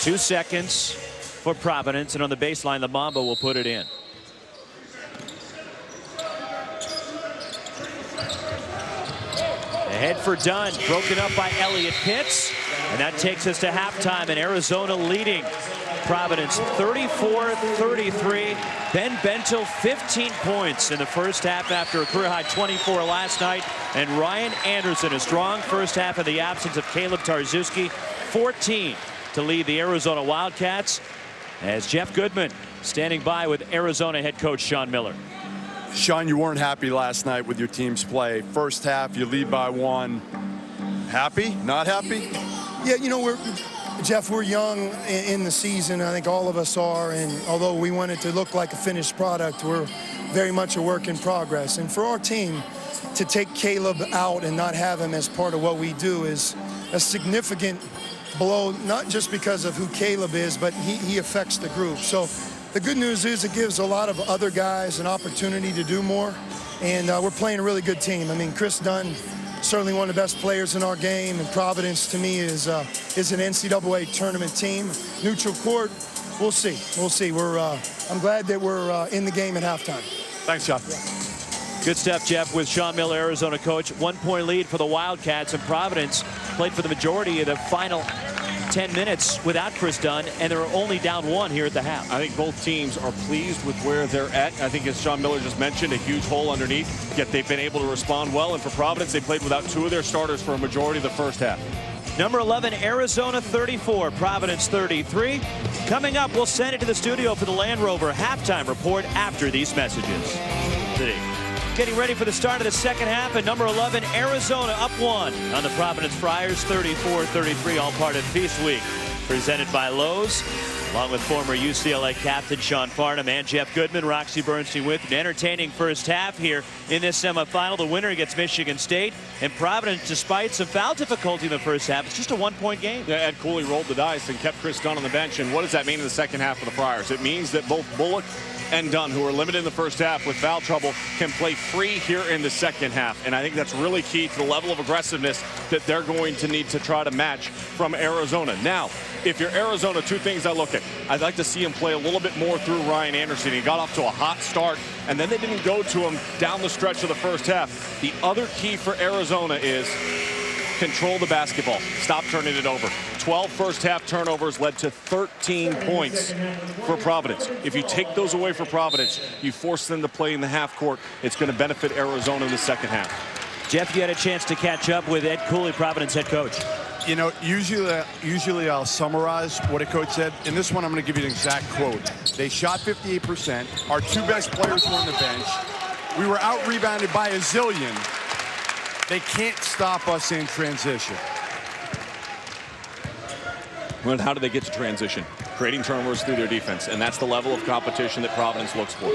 2 seconds for Providence, and on the baseline, the Mamba will put it in. Ahead for Dunn, broken up by Elliot Pitts, and that takes us to halftime, and Arizona leading Providence 34-33. Ben Bentil 15 points in the first half after a career high 24 last night, and Ryan Anderson, a strong first half in the absence of Caleb Tarczewski, 14 to lead the Arizona Wildcats, as Jeff Goodman standing by with Arizona head coach Sean Miller. Sean, you weren't happy last night with your team's play. First half, you lead by 1. Happy? Not happy? Yeah, you know, Jeff, we're young in the season. I think all of us are. And although we want it to look like a finished product, we're very much a work in progress. And for our team to take Caleb out and not have him as part of what we do is a significant blow, not just because of who Caleb is, but he affects the group. So the good news is it gives a lot of other guys an opportunity to do more, and we're playing a really good team. I mean, Chris Dunn, certainly one of the best players in our game, and Providence, to me, is an NCAA tournament team. Neutral court, we'll see. We'll see. I'm glad that we're in the game at halftime. Thanks, John. Good stuff, Jeff, with Sean Miller, Arizona coach. 1-point lead for the Wildcats, and Providence played for the majority of the final 10 minutes without Chris Dunn, and they're only down 1 here at the half. I think both teams are pleased with where they're at. I think, as Sean Miller just mentioned, a huge hole underneath, yet they've been able to respond well. And for Providence, they played without 2 of their starters for a majority of the first half. Number 11, Arizona 34, Providence 33. Coming up, we'll send it to the studio for the Land Rover halftime report after these messages. Getting ready for the start of the second half, and number 11, Arizona up 1 on the Providence Friars, 34-33, all part of Feast Week, presented by Lowe's, along with former UCLA captain Sean Farnham and Jeff Goodman. Roxy Bernstein with an entertaining first half here in this semifinal. The winner against Michigan State, and Providence, despite some foul difficulty in the first half, it's just a 1-point game. Yeah, Ed Cooley rolled the dice and kept Chris Dunn on the bench. And what does that mean in the second half for the Friars? It means that both Bullock and Dunn, who are limited in the first half with foul trouble, can play free here in the second half. And I think that's really key to the level of aggressiveness that they're going to need to try to match from Arizona. Now, if you're Arizona, 2 things I look at. I'd like to see him play a little bit more through Ryan Anderson. He got off to a hot start, and then they didn't go to him down the stretch of the first half. The other key for Arizona is control the basketball. Stop turning it over. 12 first half turnovers led to 13 points for Providence. If you take those away for Providence, you force them to play in the half court. It's going to benefit Arizona in the second half. Jeff, you had a chance to catch up with Ed Cooley, Providence head coach. You know, usually I'll summarize what a coach said. In this one, I'm going to give you an exact quote. They shot 58%. Our 2 best players were on the bench. We were out-rebounded by a zillion. They can't stop us in transition. Well, how do they get to transition? Creating turnovers through their defense, and that's the level of competition that Providence looks for.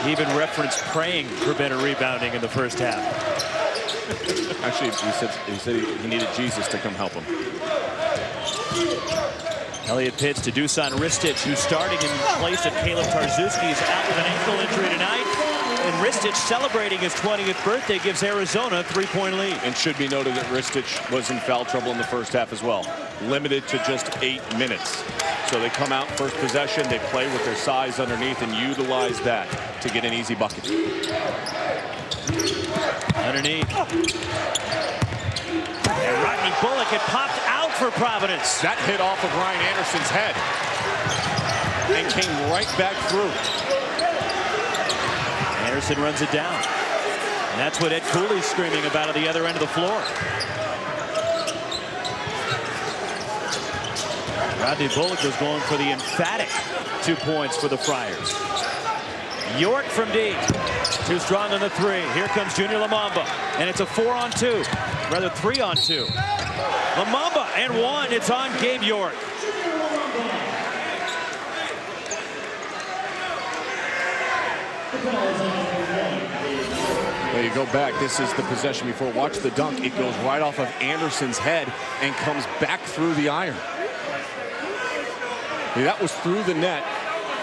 He even referenced praying for better rebounding in the first half. Actually, he said he needed Jesus to come help him. Elliot Pitts to Dusan Ristic, who's starting in place of Caleb Tarczewski. He's out with an ankle injury tonight. And Ristic celebrating his 20th birthday gives Arizona a 3-point lead. And should be noted that Ristic was in foul trouble in the first half as well. Limited to just 8 minutes. So they come out first possession, they play with their size underneath and utilize that to get an easy bucket. Underneath. And Rodney Bullock had popped out for Providence. That hit off of Ryan Anderson's head and came right back through. Anderson runs it down. And that's what Ed Cooley's screaming about at the other end of the floor. Rodney Bullock was going for the emphatic 2 points for the Friars. York from deep. Too strong on the 3. Here comes Junior Lumumba. And it's a 4-on-2. Rather 3-on-2. Lumumba and 1. It's on Gabe York. Well, you go back. This is the possession before. Watch the dunk. It goes right off of Anderson's head and comes back through the iron. That was through the net,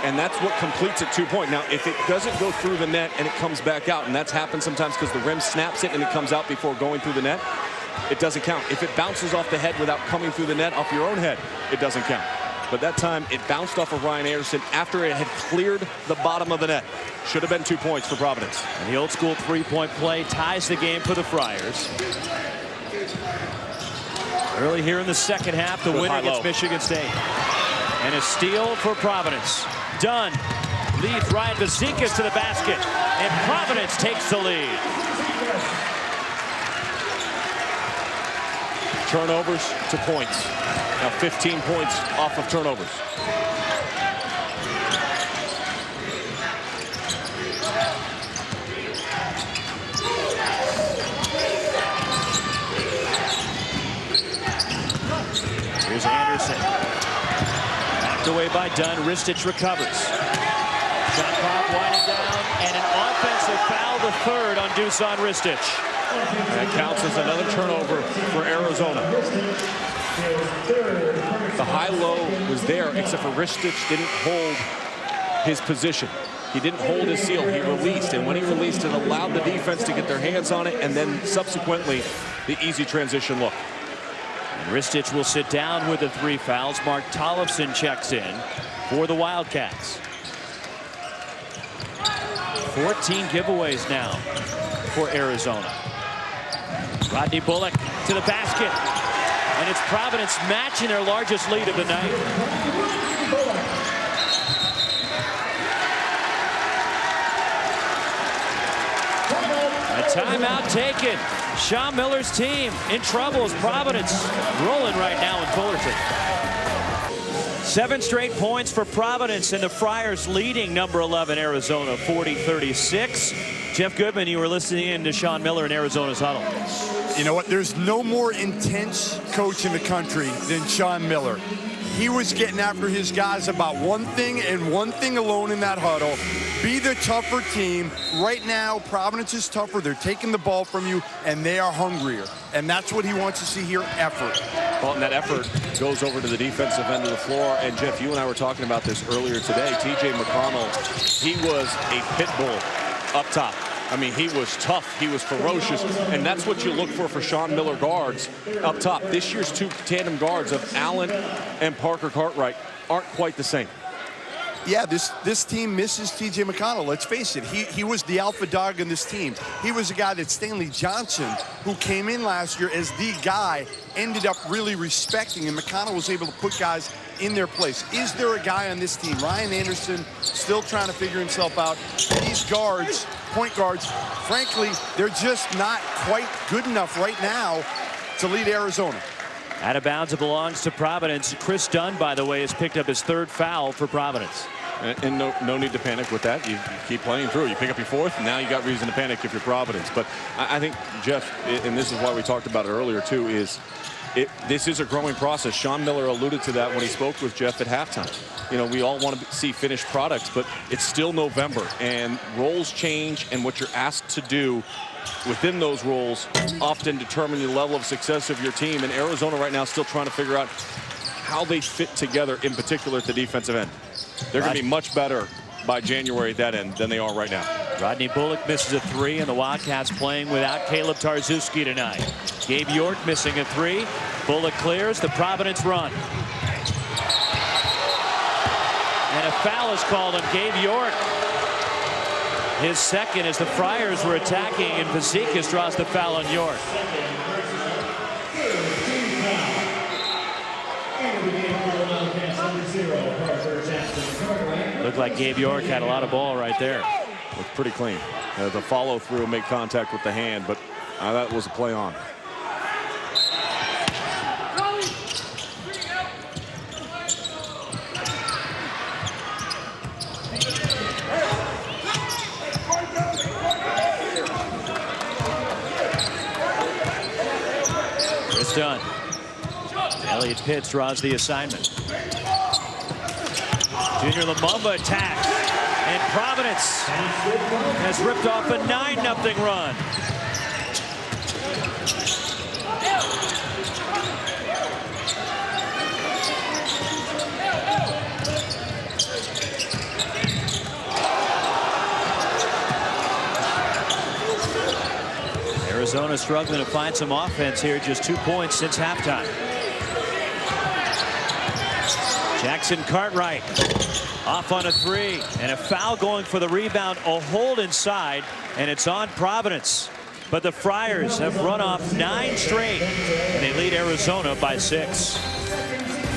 and that's what completes at 2-point. Now, if it doesn't go through the net and it comes back out, and that's happened sometimes because the rim snaps it and it comes out before going through the net, it doesn't count. If it bounces off the head without coming through the net off your own head, it doesn't count. But that time, it bounced off of Ryan Anderson after it had cleared the bottom of the net. Should have been 2 points for Providence. And the old school 3-point play ties the game for the Friars. Early here in the second half, the winner against Michigan State. And a steal for Providence. Dunn leads Ryan Vazekas to the basket. And Providence takes the lead. Turnovers to points. Now 15 points off of turnovers. Here's Anderson. Knocked away by Dunn. Ristic recovers. Shot clock winding down. And an offensive foul, the 3rd on Dusan Ristic. That counts as another turnover for Arizona. The high-low was there, except for Ristic didn't hold his position. He didn't hold his seal. He released, and when he released, it allowed the defense to get their hands on it, and then subsequently, the easy transition look. And Ristic will sit down with the 3 fouls. Mark Tollefson checks in for the Wildcats. 14 giveaways now for Arizona. Rodney Bullock to the basket. And it's Providence matching their largest lead of the night. A timeout taken. Sean Miller's team in trouble as Providence rolling right now in Fullerton. 7 straight points for Providence, and the Friars leading number 11 Arizona 40-36. Jeff Goodman, you were listening in to Sean Miller in Arizona's huddle. You know what? There's no more intense coach in the country than Sean Miller. He was getting after his guys about one thing and one thing alone in that huddle. Be the tougher team. Right now, Providence is tougher. They're taking the ball from you, and they are hungrier. And that's what he wants to see here, effort. Well, and that effort goes over to the defensive end of the floor. And, Jeff, you and I were talking about this earlier today. T.J. McConnell, he was a pit bull up top. I mean, he was tough. He was ferocious. And that's what you look for Sean Miller guards up top. This year's 2 tandem guards of Allen and Parker Cartwright aren't quite the same. Yeah, this team misses T.J. McConnell. Let's face it. He was the alpha dog in this team. He was a guy that Stanley Johnson, who came in last year as the guy, ended up really respecting, and McConnell was able to put guys in their place. Is there a guy on this team? Ryan Anderson still trying to figure himself out. These guards, point guards, frankly, they're just not quite good enough right now to lead Arizona. Out of bounds, it belongs to Providence. Chris Dunn, by the way, has picked up his 3rd foul for Providence. And no need to panic with that. You keep playing through. You pick up your 4th, and now you got reason to panic if you're Providence. But I think, Jeff, and this is why we talked about it earlier, too, is this is a growing process. Sean Miller alluded to that when he spoke with Jeff at halftime. You know, we all want to see finished products, but it's still November, and roles change, and what you're asked to do within those roles often determine the level of success of your team. And Arizona right now is still trying to figure out how they fit together, in particular at the defensive end. They're going to be much better by January at that end than they are right now. Rodney Bullock misses a 3, and the Wildcats playing without Caleb Tarczewski tonight. Gabe York missing a 3. Bullock clears the Providence run. And a foul is called on Gabe York. His second as the Friars were attacking, and Fazekas draws the foul on York. Looked like Gabe York had a lot of ball right there. Looked pretty clean. The follow through made contact with the hand, but that was a play on. It's done. Elliot Pitts draws the assignment. Junior Lumumba attacks, and Providence has ripped off a 9-0 run. Arizona struggling to find some offense here, just 2 points since halftime. Jackson Cartwright off on a 3, and a foul going for the rebound. A hold inside, and it's on Providence. But the Friars have run off 9 straight, and they lead Arizona by 6.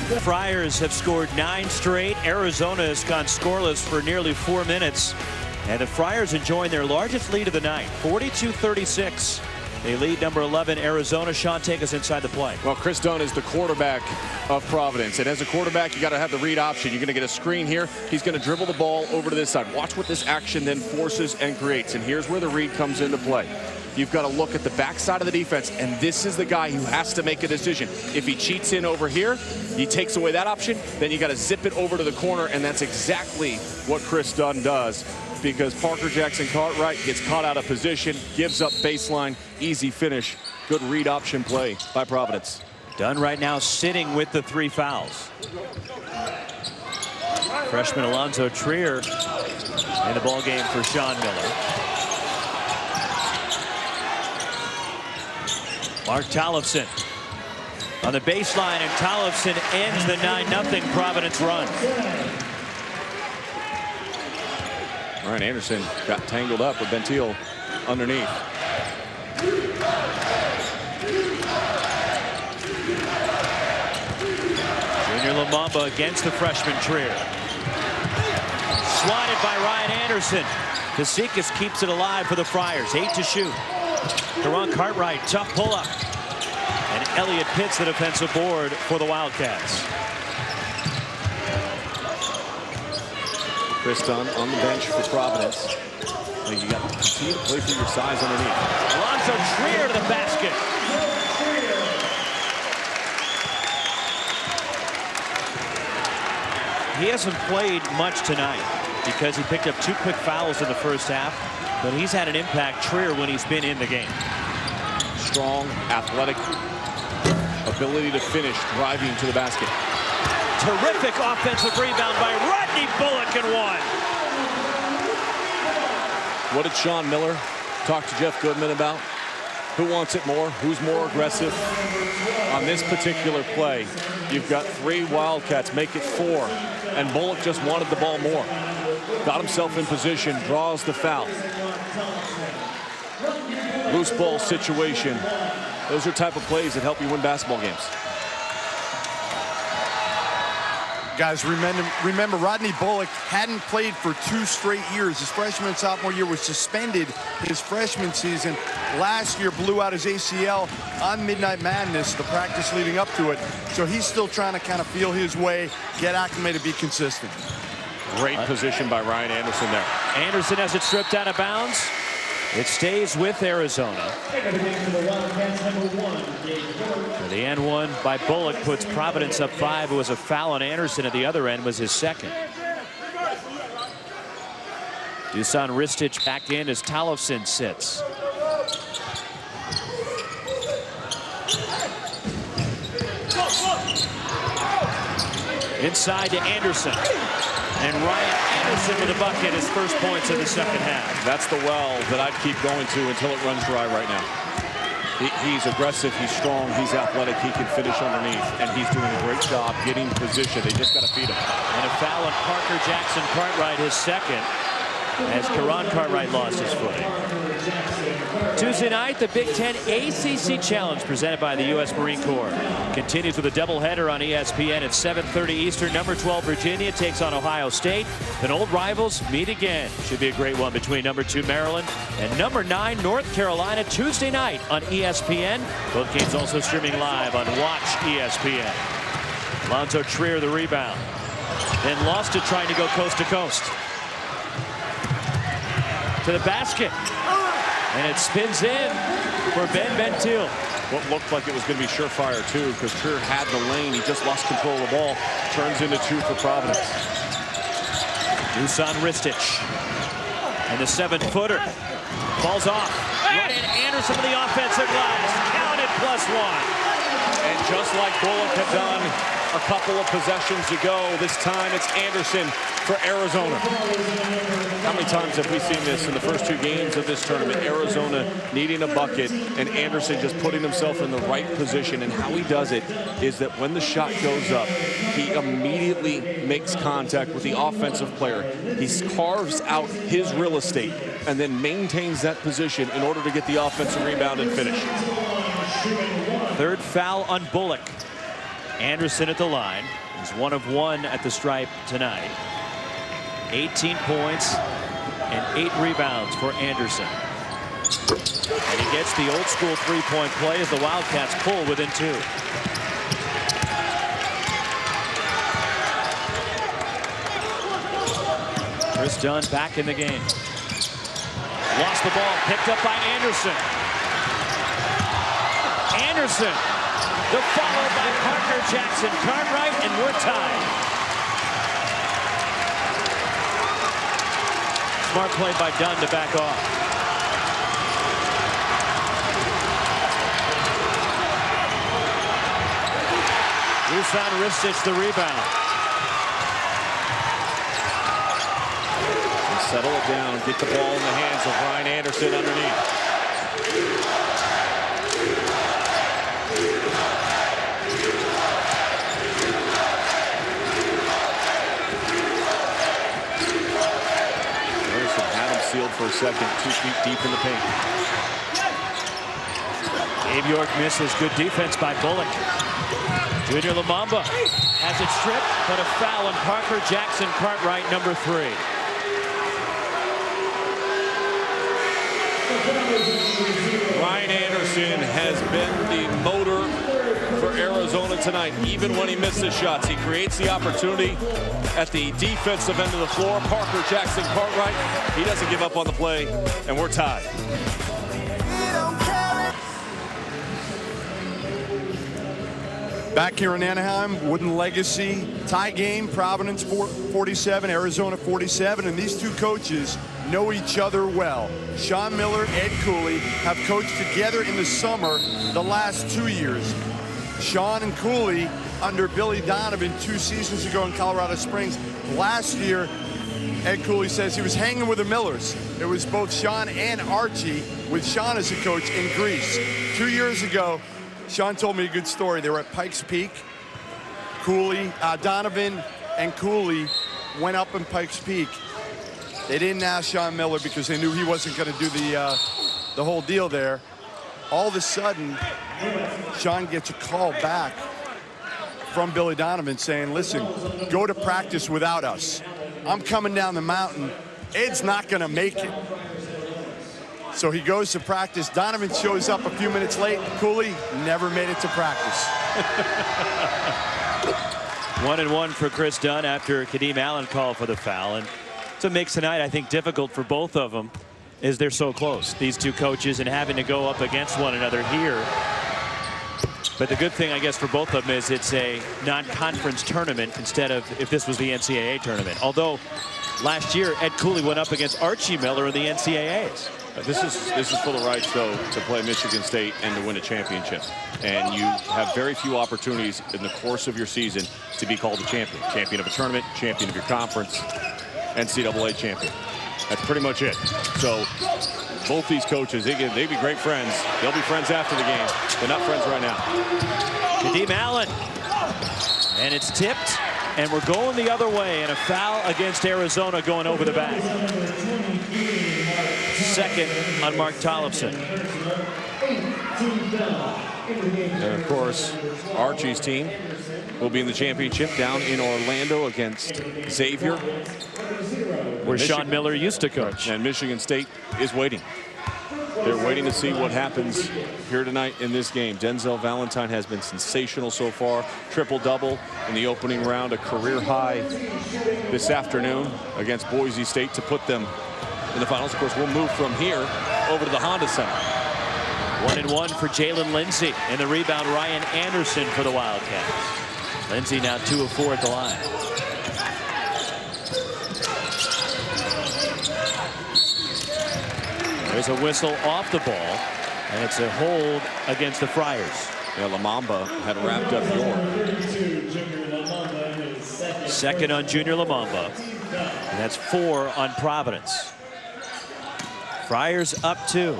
The Friars have scored 9 straight. Arizona has gone scoreless for nearly 4 minutes, and the Friars enjoying their largest lead of the night, 42-36. They lead number 11 Arizona. Sean, take us inside the play. Well, Chris Dunn is the quarterback of Providence, and as a quarterback you got to have the read option. You're going to get a screen here. He's going to dribble the ball over to this side. Watch what this action then forces and creates, and here's where the read comes into play. You've got to look at the backside of the defense, and this is the guy who has to make a decision. If he cheats in over here, he takes away that option, then you got to zip it over to the corner, and that's exactly what Chris Dunn does, because Parker Jackson Cartwright gets caught out of position, gives up baseline, easy finish. Good read option play by Providence. Dunn right now sitting with the 3 fouls. Freshman Alonzo Trier in the ball game for Sean Miller. Mark Tollefson on the baseline, and Tollefson ends the 9-0 Providence run. Ryan Anderson got tangled up with Bentil underneath. Junior Lumumba against the freshman Trier. Swatted by Ryan Anderson. Fazekas keeps it alive for the Friars. 8 to shoot. Teron Cartwright, tough pull-up. And Elliot Pitts, the defensive board for the Wildcats. Chris Dunn on the bench for Providence. You got to continue to play for your size underneath. Alonzo Trier to the basket. He hasn't played much tonight because he picked up 2 quick fouls in the first half, but he's had an impact, Trier, when he's been in the game. Strong, athletic, ability to finish, driving to the basket. Terrific offensive rebound by Rodney Bullock, and 1. What did Sean Miller talk to Jeff Goodman about? Who wants it more? Who's more aggressive? On this particular play, you've got 3 Wildcats, make it 4, and Bullock just wanted the ball more. Got himself in position, draws the foul. Loose ball situation. Those are type of plays that help you win basketball games. Guys, remember Rodney Bullock hadn't played for 2 straight years. His freshman and sophomore year was suspended his freshman season. Last year blew out his ACL on Midnight Madness, the practice leading up to it. So he's still trying to kind of feel his way, get acclimated, be consistent. Great position by Ryan Anderson there. Anderson has it stripped out of bounds. It stays with Arizona. The and 1 by Bullock puts Providence up 5. It was a foul on Anderson at the other end, was his second. Dusan Ristic back in as Tollefson sits. Inside to Anderson. And Ryan Anderson with a bucket, his first points in the second half. That's the well that I'd keep going to until it runs dry right now. He's aggressive, he's strong, he's athletic, he can finish underneath, and he's doing a great job getting position. They just got to feed him. And a foul on Parker Jackson Cartwright, his second, as Karan Cartwright lost his footing. Tuesday night, the Big Ten ACC Challenge presented by the U.S. Marine Corps continues with a doubleheader on ESPN at 7:30 Eastern. Number 12 Virginia takes on Ohio State. Then old rivals meet again. Should be a great one between number 2 Maryland and number 9 North Carolina Tuesday night on ESPN. Both games also streaming live on Watch ESPN. Alonzo Trier the rebound. Then lost it trying to go coast to coast. To the basket. And it spins in for Ben Bentil. What looked like it was going to be surefire, too, because Trier had the lane. He just lost control of the ball. Turns into 2 for Providence. Dusan Ristic. And the 7-footer falls off. Ryan Anderson with the offensive glass. Counted +1. And just like Bullock had done a couple of possessions ago, this time it's Anderson for Arizona. How many times have we seen this in the first 2 games of this tournament? Arizona needing a bucket and Anderson just putting himself in the right position. And how he does it is that when the shot goes up, he immediately makes contact with the offensive player. He carves out his real estate and then maintains that position in order to get the offensive rebound and finish. Third foul on Bullock. Anderson at the line. He's 1 of 1 at the stripe tonight. 18 points and 8 rebounds for Anderson. And he gets the old school 3-point play as the Wildcats pull within 2. Chris Dunn back in the game. Lost the ball, picked up by Anderson. Anderson, the follow by Parker Jackson Cartwright, and we're tied. Smart play by Dunn to back off. Dusan Ristic the rebound. And settle it down, get the ball in the hands of Ryan Anderson underneath. Sealed for a second, 2 feet deep in the paint. Gabe York misses. Good defense by Bullock. Junior Lumumba has it stripped, but a foul on Parker Jackson Cartwright, number 3. Ryan Anderson has been the motor for Arizona tonight. Even when he misses shots, he creates the opportunity at the defensive end of the floor. Parker Jackson Cartwright, he doesn't give up on the play, and we're tied. Back here in Anaheim, Wooden Legacy, tie game, Providence 47, Arizona 47, and these 2 coaches know each other well. Sean Miller, Ed Cooley have coached together in the summer the last 2 years. Sean and Cooley under Billy Donovan 2 seasons ago in Colorado Springs. Last year, Ed Cooley says he was hanging with the Millers. It was both Sean and Archie, with Sean as a coach in Greece. 2 years ago, Sean told me a good story. They were at Pikes Peak. Donovan and Cooley went up in Pikes Peak. They didn't ask Sean Miller because they knew he wasn't going to do the whole deal there. All of a sudden, Sean gets a call back from Billy Donovan saying, listen, go to practice without us. I'm coming down the mountain. Ed's not going to make it. So he goes to practice. Donovan shows up a few minutes late. Cooley never made it to practice. 1-1 for Chris Dunn after Kadeem Allen called for the foul. And so it makes tonight, I think, difficult for both of them is they're so close, these 2 coaches, and having to go up against one another here. But the good thing, I guess, for both of them is it's a non-conference tournament instead of if this was the NCAA tournament. Although last year, Ed Cooley went up against Archie Miller in the NCAAs. This is for the rights, though, to play Michigan State and to win a championship. And you have very few opportunities in the course of your season to be called a champion. Champion of a tournament, champion of your conference, NCAA champion. That's pretty much it. So both they'd be great friends. They'll be friends after the game, but not friends right now. Kadeem Allen. And it's tipped, and we're going the other way, and a foul against Arizona going over the back. Second on Mark Tollefson. And of course, Archie's team will be in the championship down in Orlando against Xavier, where Sean Miller used to coach. And Michigan State is waiting. They're waiting to see what happens here tonight in this game. Denzel Valentine has been sensational so far. Triple-double in the opening round, a career high this afternoon against Boise State to put them in the finals. Of course, we'll move from here over to the Honda Center. 1-1 for Jalen Lindsey, and the rebound Ryan Anderson for the Wildcats. Lindsey now 2 of 4 at the line. There's a whistle off the ball, and it's a hold against the Friars. Yeah, Lamamba had wrapped up York. Second on Junior Lamamba, and that's 4 on Providence. Friars up 2.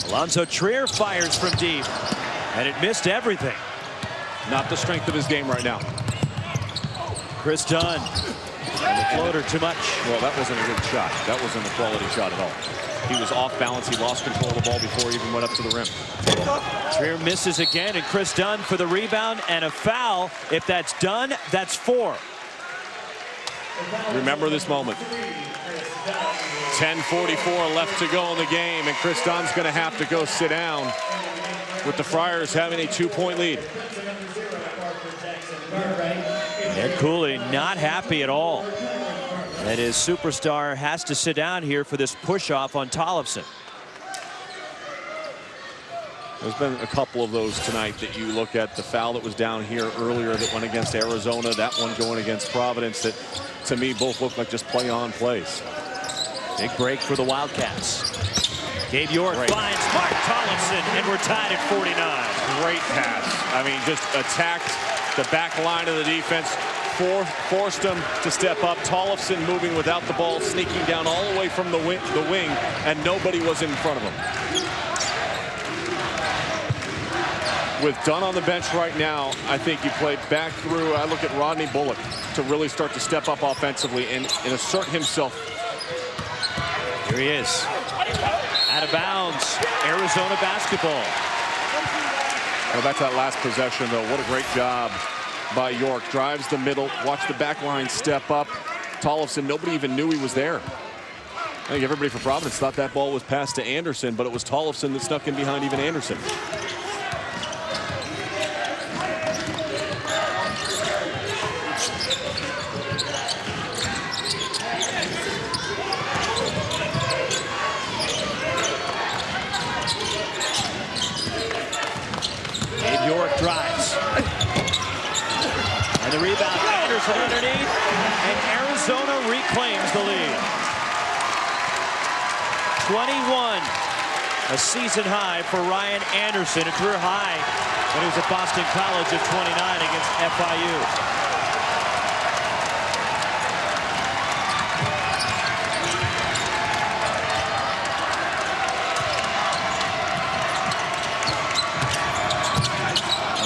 Alonzo Trier fires from deep, and it missed everything. Not the strength of his game right now. Chris Dunn, and the floater too much. Well, that wasn't a good shot. That wasn't a quality shot at all. He was off balance. He lost control of the ball before he even went up to the rim. Trier misses again, and Chris Dunn for the rebound and a foul. If that's done, that's 4. Remember this moment. 10:44 left to go in the game, and Chris Dunn's going to have to go sit down with the Friars having a 2-point lead. Ed Cooley not happy at all that his superstar has to sit down here for this push-off on Tollefson. There's been a couple of those tonight that you look at. The foul that was down here earlier that went against Arizona, that one going against Providence, that to me both look like just play-on plays. Big break for the Wildcats. Gabe York finds Mark Tollefson, and we're tied at 49. Great pass. I mean, just attacked the back line of the defense, forced them to step up. Tollefson moving without the ball, sneaking down all the way from the wing, and nobody was in front of him. With Dunn on the bench right now, I think you play back through. I look at Rodney Bullock to really start to step up offensively and assert himself. Here he is. Out of bounds. Arizona basketball. Go back to that last possession, though. What a great job by York. Drives the middle. Watch the back line step up. Tollefson, nobody even knew he was there. I think everybody for Providence thought that ball was passed to Anderson, but it was Tollefson that snuck in behind even Anderson. York drives. And the rebound, Anderson underneath, and Arizona reclaims the lead. 21, a season high for Ryan Anderson, a career high when he was at Boston College at 29 against FIU.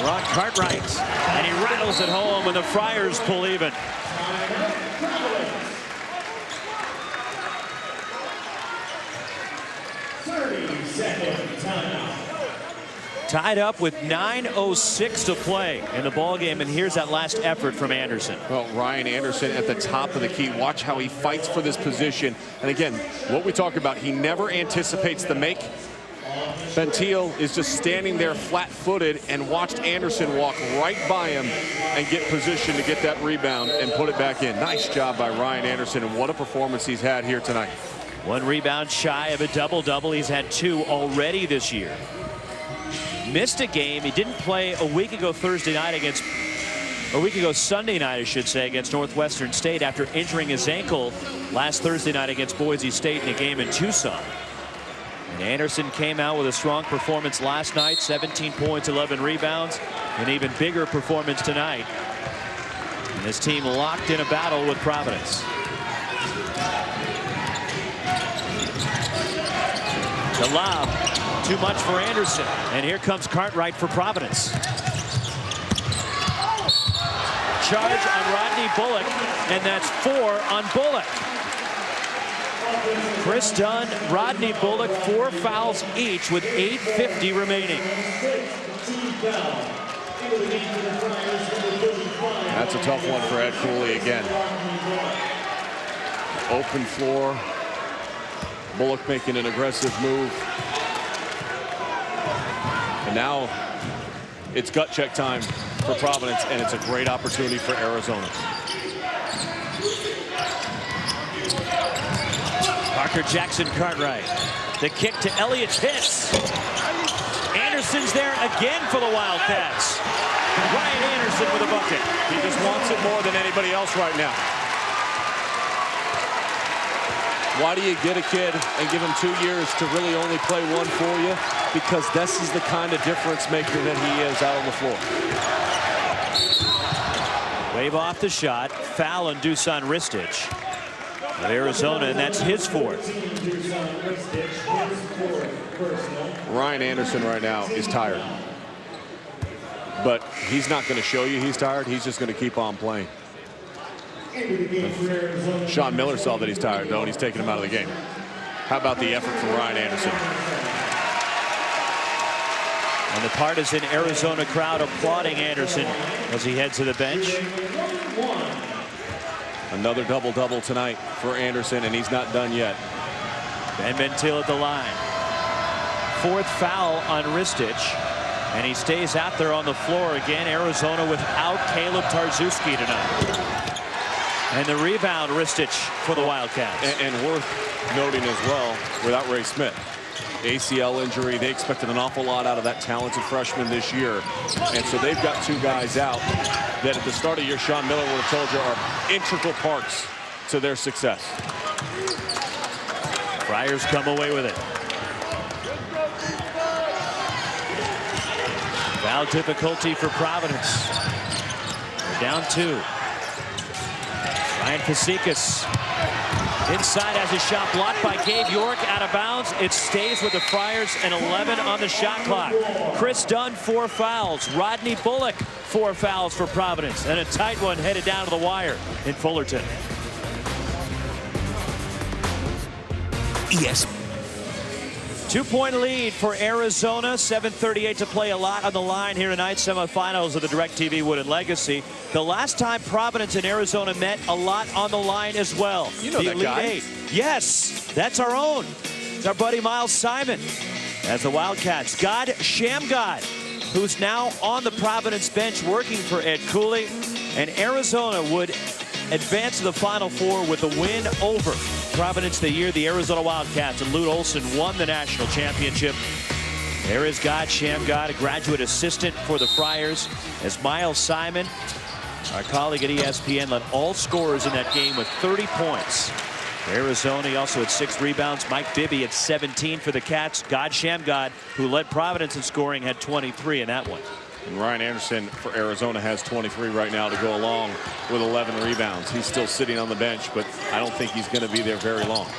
Ron Cartwright, and he rattles it home, and the Friars pull even. Tied up with 9:06 to play in the ball game, and here's that last effort from Anderson. Well, Ryan Anderson at the top of the key. Watch how he fights for this position. And again, what we talk about, he never anticipates the make. Bentil is just standing there flat-footed and watched Anderson walk right by him and get position to get that rebound and put it back in. Nice job by Ryan Anderson, and what a performance he's had here tonight. 1 rebound shy of a double-double. He's had 2 already this year. Missed a game. He didn't play a week ago Sunday night, I should say, against Northwestern State after injuring his ankle last Thursday night against Boise State in a game in Tucson. And Anderson came out with a strong performance last night, 17 points, 11 rebounds, an even bigger performance tonight. And his team locked in a battle with Providence. The lob, too much for Anderson. And here comes Cartwright for Providence. Charge on Rodney Bullock, and that's 4 on Bullock. Chris Dunn, Rodney Bullock, 4 fouls each with 8:50 remaining. That's a tough one for Ed Cooley again. Open floor. Bullock making an aggressive move. And now it's gut check time for Providence, and it's a great opportunity for Arizona. Parker Jackson Cartwright. The kick to Elliott hits. Anderson's there again for the Wildcats. Ryan Anderson with a bucket. He just wants it more than anybody else right now. Why do you get a kid and give him 2 years to really only play 1 for you? Because this is the kind of difference maker that he is out on the floor. Wave off the shot. Foul on Dusan Ristic of Arizona, and that's his 4th. Ryan Anderson right now is tired. But he's not going to show you he's tired. He's just going to keep on playing. Sean Miller saw that he's tired, though, and he's taking him out of the game. How about the effort from Ryan Anderson? And the partisan Arizona crowd applauding Anderson as he heads to the bench. Another double-double tonight for Anderson, and he's not done yet. Ben Bentil at the line. 4th foul on Ristic, and he stays out there on the floor again. Arizona without Caleb Tarczewski tonight. And the rebound, Ristic for the Wildcats. And worth noting as well, without Ray Smith. ACL injury. They expected an awful lot out of that talented freshman this year. And so they've got 2 guys out that at the start of the year, Sean Miller would have told you are integral parts to their success. Friars come away with it. Foul difficulty for Providence. They're down 2. Ryan Fazekas inside has a shot blocked by Gabe York, out of bounds. It stays with the Friars, and 11 on the shot clock. Chris Dunn, 4 fouls. Rodney Bullock, 4 fouls for Providence, and a tight one headed down to the wire in Fullerton. Yes. 2-point lead for Arizona. 7:38 to play. A lot on the line here tonight. Semifinals of the DirecTV Wooden Legacy. The last time Providence and Arizona met, a lot on the line as well. You know the that Elite guy. 8. Yes, that's our own. It's our buddy Miles Simon. As the Wildcats, God Shamgod, who's now on the Providence bench working for Ed Cooley. And Arizona would advance to the Final Four with a win over Providence the year the Arizona Wildcats and Lute Olson won the national championship. There is God Shamgod, a graduate assistant for the Friars, as Miles Simon, our colleague at ESPN, led all scorers in that game with 30 points. For Arizona, he also had 6 rebounds. Mike Bibby at 17 for the Cats. God Shamgod, who led Providence in scoring, had 23 in that one. And Ryan Anderson for Arizona has 23 right now to go along with 11 rebounds. He's still sitting on the bench, but I don't think he's going to be there very long.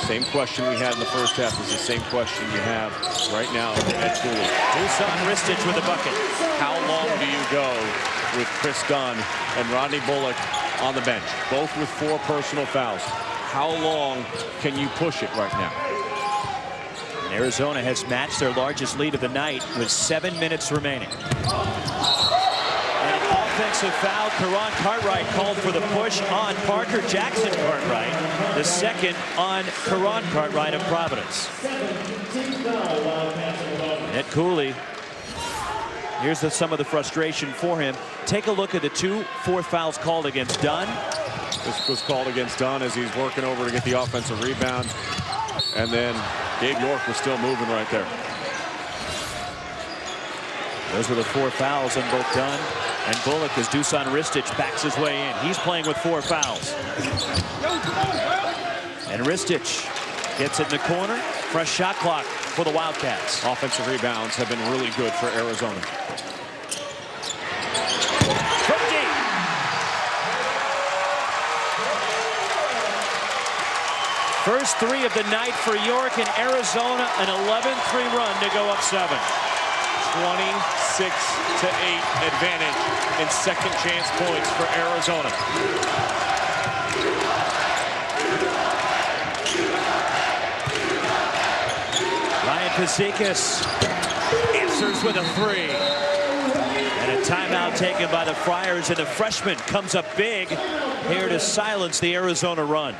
Same question we had in the first half is the same question you have right now for Ed Cooley. Dusan Ristic with a bucket. How long do you go with Chris Dunn and Rodney Bullock on the bench, both with 4 personal fouls? How long can you push it right now? Arizona has matched their largest lead of the night with 7 minutes remaining. An offensive foul. Karan Cartwright called for the push on Parker Jackson Cartwright. The second on Karan Cartwright of Providence. Ed Cooley Here's some of the frustration for him. Take a look at the 2 fourth fouls called against Dunn. This was called against Dunn as he's working over to get the offensive rebound. And then Gabe York was still moving right there. Those were the 4 fouls on both Dunn and Bullock as Dusan Ristic backs his way in. He's playing with 4 fouls. And Ristic gets it in the corner. Fresh shot clock for the Wildcats. Offensive rebounds have been really good for Arizona. From deep. First 3 of the night for York and Arizona. An 11-3 run to go up 7. 26-8 advantage in second chance points for Arizona. Ryan Fazekas answers with a 3. And a timeout taken by the Friars, and the freshman comes up big here to silence the Arizona run.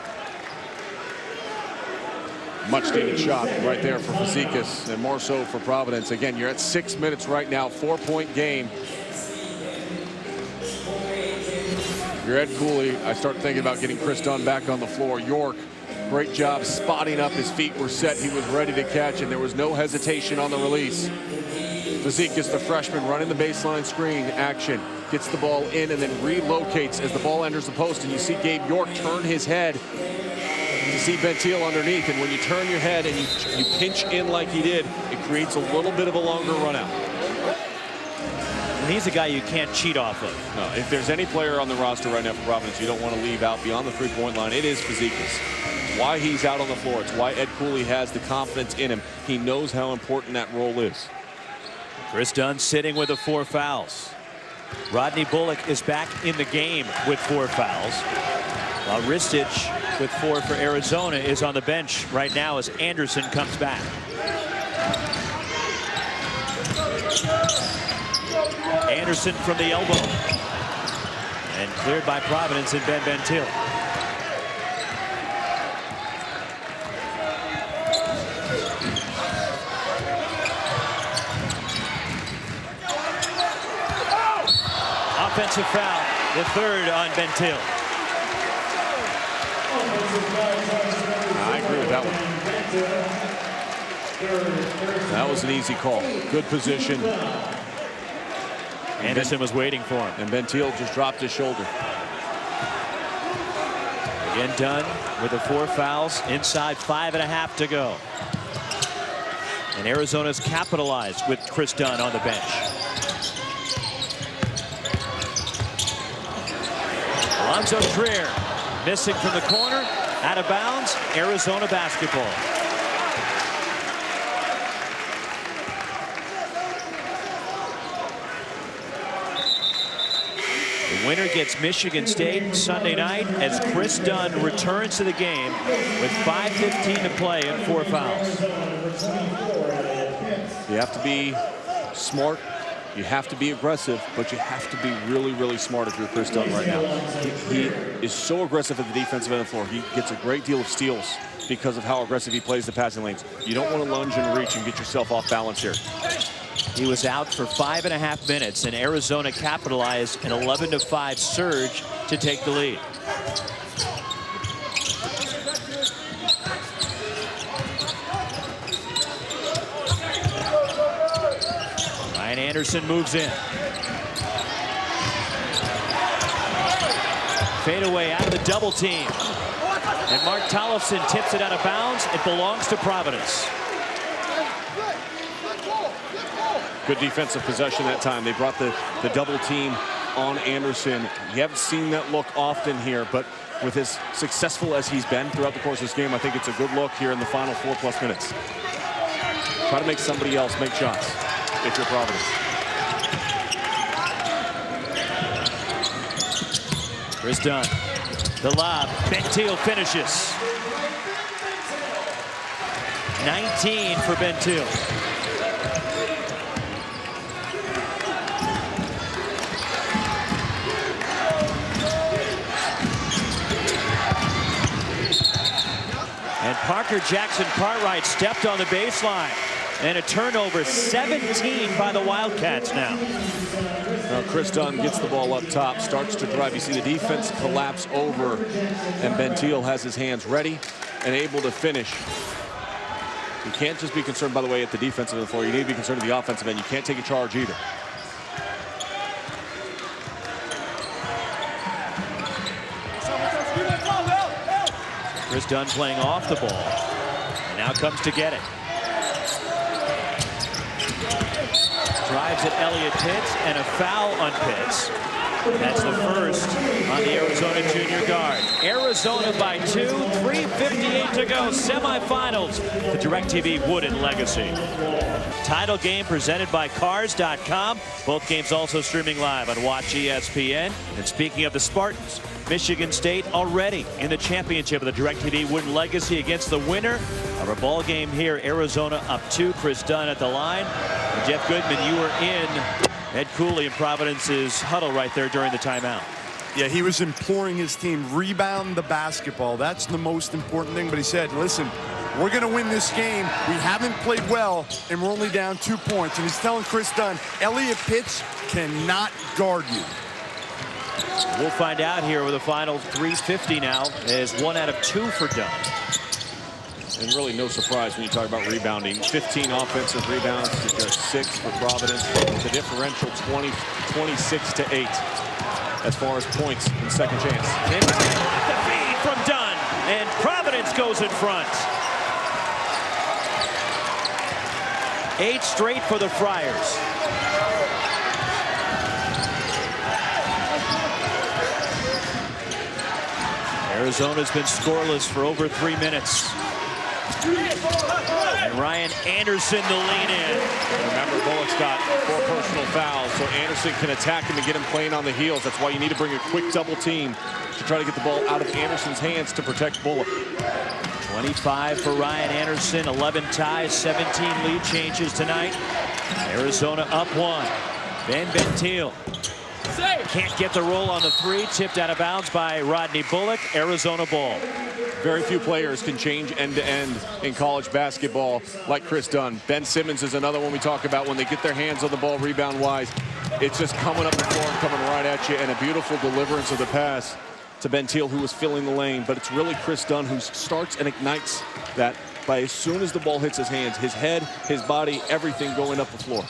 Much needed shot right there for Fazekas, and more so for Providence. Again, you're at 6 minutes right now, 4-point game. You're Ed Cooley. I start thinking about getting Chris Dunn back on the floor. York, great job spotting up. His feet were set. He was ready to catch, and there was no hesitation on the release. Fazekas, the freshman, running the baseline screen action. Gets the ball in and then relocates as the ball enters the post, and you see Gabe York turn his head to see Bentil underneath, and when you turn your head and you pinch in like he did, it creates a little bit of a longer run out. And he's a guy you can't cheat off of. No, if there's any player on the roster right now for Providence you don't want to leave out beyond the 3-point line, it is Fazekas. It's why he's out on the floor. It's why Ed Cooley has the confidence in him. He knows how important that role is. Chris Dunn sitting with the 4 fouls. Rodney Bullock is back in the game with 4 fouls, while Ristic with 4 for Arizona is on the bench right now as Anderson comes back. Anderson from the elbow. And cleared by Providence and Ben Bentil. Offensive foul, the 3rd on Bentil. I agree with that one. That was an easy call. Good position. Anderson was waiting for him. And Bentil just dropped his shoulder. Again Dunn with the 4 fouls. Inside 5.5 to go. And Arizona's capitalized with Chris Dunn on the bench. Alonzo Trier missing from the corner. Out of bounds. Arizona basketball. The winner gets Michigan State Sunday night as Chris Dunn returns to the game with 5:15 to play and 4 fouls. You have to be smart. You have to be aggressive, but you have to be really, really smart if you're Chris Dunn right now. He is so aggressive at the defensive end of the floor. He gets a great deal of steals because of how aggressive he plays the passing lanes. You don't want to lunge and reach and get yourself off balance here. He was out for 5.5 minutes, and Arizona capitalized an 11-5 surge to take the lead. Ryan Anderson moves in. Fade away out of the double team. And Mark Tollefson tips it out of bounds. It belongs to Providence. Good defensive possession that time. They brought the double team on Anderson. You haven't seen that look often here, but with as successful as he's been throughout the course of this game, I think it's a good look here in the final 4+ minutes. Try to make somebody else make shots if you're Providence. Chris Dunn, the lob, Bentil finishes. 19 for Bentil. And Parker Jackson Cartwright stepped on the baseline. And a turnover, 17 by the Wildcats now. Now Chris Dunn gets the ball up top, starts to drive. You see the defense collapse over, and Ben Thiel has his hands ready and able to finish. You can't just be concerned, by the way, at the defensive end of the floor. You need to be concerned at the offensive end. You can't take a charge either. Chris Dunn playing off the ball. And now comes to get it. Drives at Elliott Pitts, and a foul on Pitts. That's the first on the Arizona junior guard. Arizona by 2, 3:58 to go. Semifinals, the DirecTV Wooden Legacy. Title game presented by Cars.com. Both games also streaming live on Watch ESPN. And speaking of the Spartans, Michigan State already in the championship of the DirecTV Wooden Legacy against the winner of our ball game here. Arizona up 2. Chris Dunn at the line. And Jeff Goodman, you were in Ed Cooley in Providence's huddle right there during the timeout. Yeah, he was imploring his team, rebound the basketball. That's the most important thing. But he said, listen, we're going to win this game. We haven't played well, and we're only down 2 points. And he's telling Chris Dunn, Elliott Pitts cannot guard you. We'll find out here with the final 3:50 now, as 1 out of 2 for Dunn. And really no surprise when you talk about rebounding. 15 offensive rebounds to just 6 for Providence. The differential 26 to 8 as far as points in second chance. And the feed from Dunn, and Providence goes in front. 8 straight for the Friars. Arizona's been scoreless for over 3 minutes. And Ryan Anderson the lead in. Remember, Bullock's got 4 personal fouls, so Anderson can attack him and get him playing on the heels. That's why you need to bring a quick double team to try to get the ball out of Anderson's hands to protect Bullock. 25 for Ryan Anderson, 11 ties, 17 lead changes tonight. Arizona up 1. Ben Thiel can't get the roll on the 3, tipped out of bounds by Rodney Bullock. Arizona ball. Very few players can change end-to-end in college basketball like Chris Dunn. Ben Simmons is another one we talk about when they get their hands on the ball rebound-wise. It's just coming up the floor and coming right at you, and a beautiful deliverance of the pass to Ben Thiel, who was filling the lane. But it's really Chris Dunn who starts and ignites that by as soon as the ball hits his hands, his head, his body, everything going up the floor.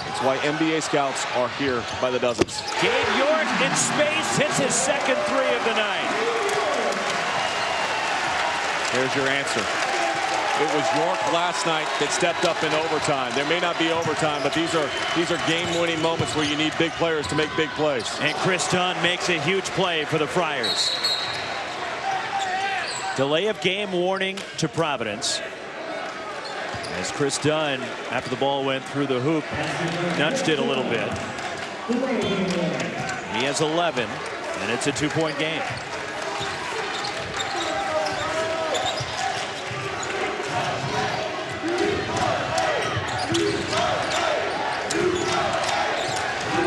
That's why NBA scouts are here by the dozens. Gabe York in space hits his second 3 of the night. Here's your answer. It was York last night that stepped up in overtime. There may not be overtime, but these are game-winning moments where you need big players to make big plays. And Chris Dunn makes a huge play for the Friars. Delay of game warning to Providence. As Chris Dunn, after the ball went through the hoop, nudged it a little bit. He has 11, and it's a 2-point game.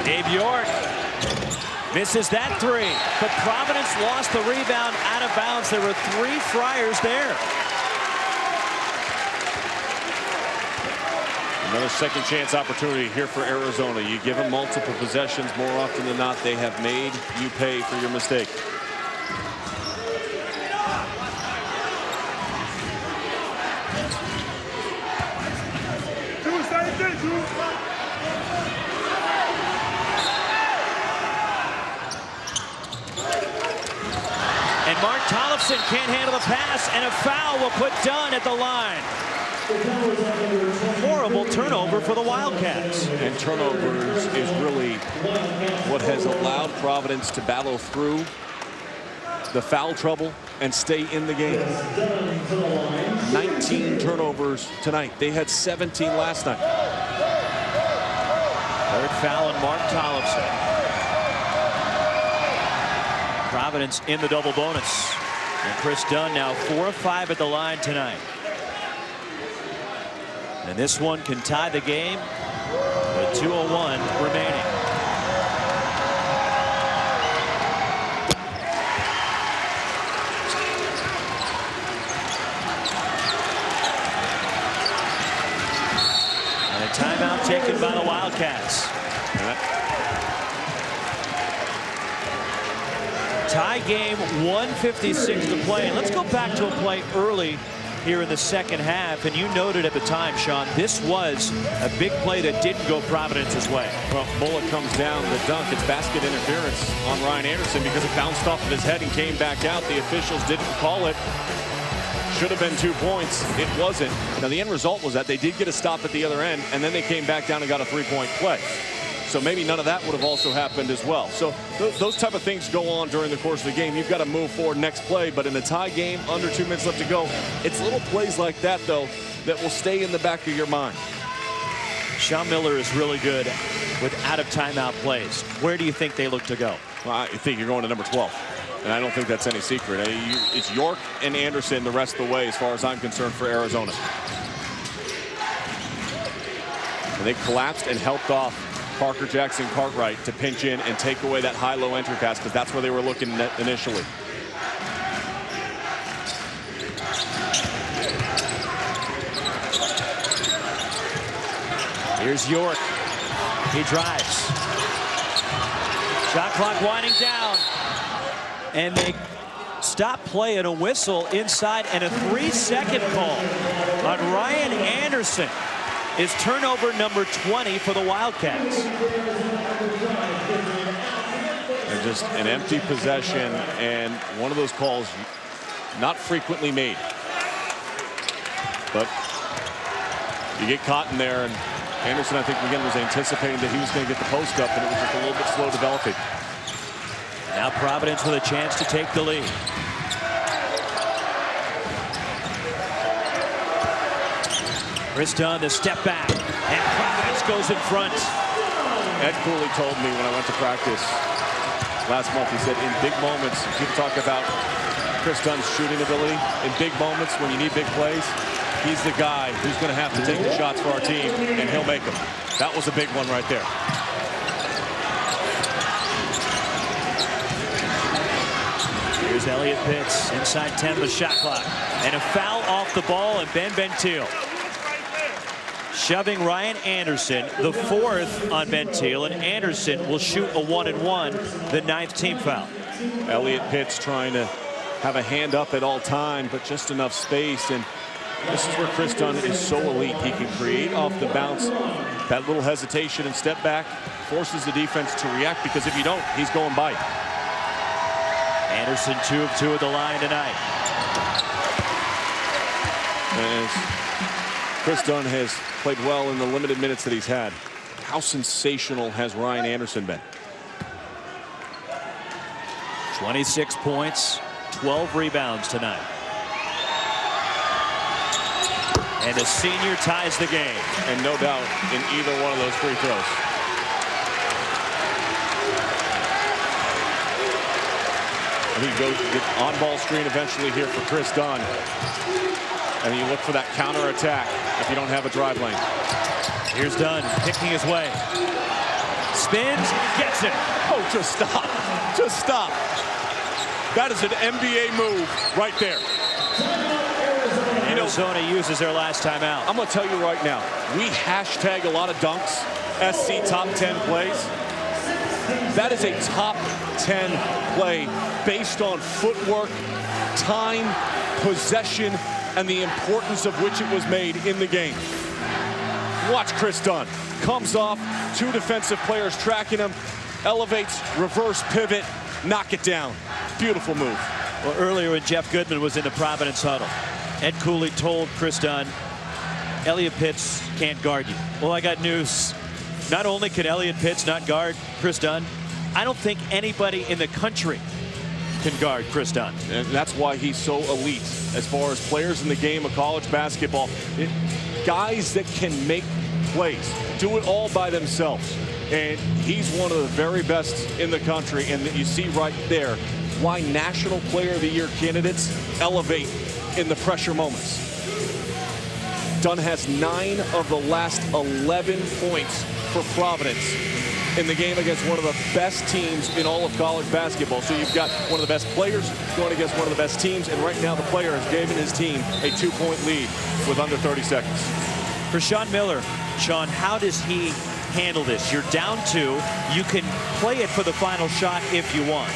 Gabe York misses that 3, but Providence lost the rebound out of bounds. There were 3 Friars there. Another second chance opportunity here for Arizona. You give them multiple possessions, more often than not, they have made you pay for your mistake. And Mark Tollefson can't handle the pass, and a foul will put Dunn at the line. Horrible turnover for the Wildcats. And turnovers is really what has allowed Providence to battle through the foul trouble and stay in the game. 19 turnovers tonight. They had 17 last night. 3rd foul on Mark Tollefson. Providence in the double bonus. And Chris Dunn now 4 of 5 at the line tonight. And this one can tie the game with 2:01 remaining. timeout taken by the Wildcats. Tie game, 1:56 to play. And let's go back to a play early here in the second half. And you noted at the time, Sean, this was a big play that didn't go Providence's way. Well, Bullock comes down the dunk. It's basket interference on Ryan Anderson because it bounced off of his head and came back out. The officials didn't call it. Should have been 2 points. It wasn't. Now, the end result was that they did get a stop at the other end, and then they came back down and got a 3-point play. So maybe none of that would have also happened as well. So those type of things go on during the course of the game. You've got to move forward next play. But in a tie game, under 2 minutes left to go, it's little plays like that, though, that will stay in the back of your mind. Sean Miller is really good with out-of-timeout plays. Where do you think they look to go? Well, I think you're going to number 12. And I don't think that's any secret. It's York and Anderson the rest of the way, as far as I'm concerned, for Arizona. And they collapsed and helped off Parker Jackson Cartwright to pinch in and take away that high-low entry pass, because that's where they were looking initially. Here's York. He drives. Shot clock winding down. And they stop play and a whistle inside, and a 3-second call on Ryan Anderson. Is turnover number 20 for the Wildcats. And just an empty possession, and one of those calls not frequently made. But you get caught in there, and Anderson, I think, again, was anticipating that he was going to get the post up, and it was just a little bit slow developing. Now Providence with a chance to take the lead. Chris Dunn, the step back, and Providence goes in front. Ed Cooley told me when I went to practice last month, he said, in big moments, people talk about Chris Dunn's shooting ability. In big moments, when you need big plays, he's the guy who's going to have to take the shots for our team, and he'll make them. That was a big one right there. Here's Elliot Pitts, inside 10 the shot clock. And a foul off the ball, and Ben Bentil shoving Ryan Anderson, the 4th on Bentil, and Anderson will shoot a 1-and-1, the 9th team foul. Elliot Pitts trying to have a hand up at all time, but just enough space. And this is where Chris Dunn is so elite. He can create off the bounce. That little hesitation and step back forces the defense to react, because if you don't, he's going by. Anderson 2 of 2 at the line tonight. As Chris Dunn has played well in the limited minutes that he's had. How sensational has Ryan Anderson been? 26 points, 12 rebounds tonight. And a senior ties the game. And no doubt in either one of those free throws. And he goes to get on-ball screen eventually here for Chris Dunn. And you look for that counter-attack if you don't have a drive lane. Here's Dunn picking his way. Spins, gets it. Oh, just stop. Just stop. That is an NBA move right there. Arizona uses their last timeout. I'm going to tell you right now, we hashtag a lot of dunks, SC top 10 plays. That is a top 10 play based on footwork, time, possession, and the importance of which it was made in the game. Watch Chris Dunn. Comes off, 2 defensive players tracking him, elevates, reverse pivot, knock it down. Beautiful move. Well, earlier when Jeff Goodman was in the Providence huddle, Ed Cooley told Chris Dunn, Elliot Pitts can't guard you. Well, I got news. Not only can Elliot Pitts not guard Chris Dunn, I don't think anybody in the country can guard Chris Dunn. And that's why he's so elite as far as players in the game of college basketball. Guys that can make plays, do it all by themselves. And he's one of the very best in the country. And you see right there why National Player of the Year candidates elevate in the pressure moments. Dunn has 9 of the last 11 points for Providence in the game against one of the best teams in all of college basketball. So you've got one of the best players going against one of the best teams, and right now the player has given his team a 2-point lead with under 30 seconds. For Sean Miller, Sean, how does he handle this? You're down 2. You can play it for the final shot if you want.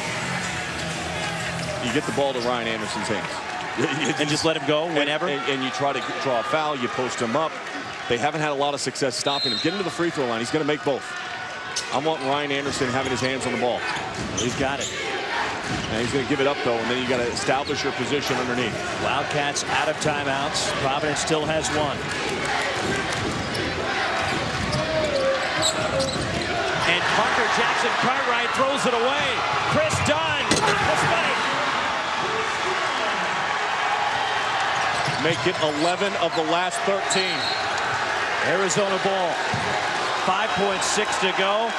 You get the ball to Ryan Anderson's hands. And just let him go whenever? And you try to draw a foul. You post him up. They haven't had a lot of success stopping him. Get him to the free throw line. He's going to make both. I want Ryan Anderson having his hands on the ball. He's got it. And he's going to give it up, though, and then you got to establish your position underneath. Wildcats out of timeouts. Providence still has 1. And Parker Jackson Cartwright throws it away. Chris Dunn. The spike. Make it 11 of the last 13. Arizona ball. 5.6 to go.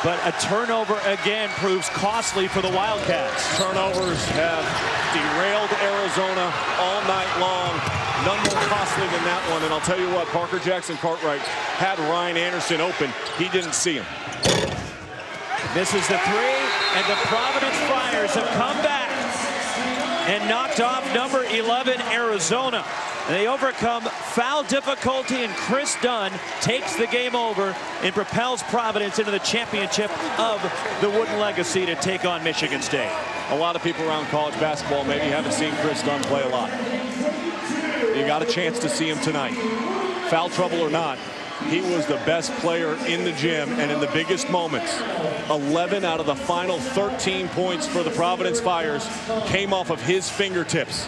But a turnover again proves costly for the Wildcats. Turnovers have derailed Arizona all night long. None more costly than that one. And I'll tell you what, Parker Jackson Cartwright had Ryan Anderson open. He didn't see him. Misses the 3, and the Providence Friars have come back and knocked off number 11 Arizona. They overcome foul difficulty, and Chris Dunn takes the game over and propels Providence into the championship of the Wooden Legacy to take on Michigan State. A lot of people around college basketball maybe haven't seen Chris Dunn play a lot. You got a chance to see him tonight. Foul trouble or not, he was the best player in the gym and in the biggest moments. 11 out of the final 13 points for the Providence Friars came off of his fingertips.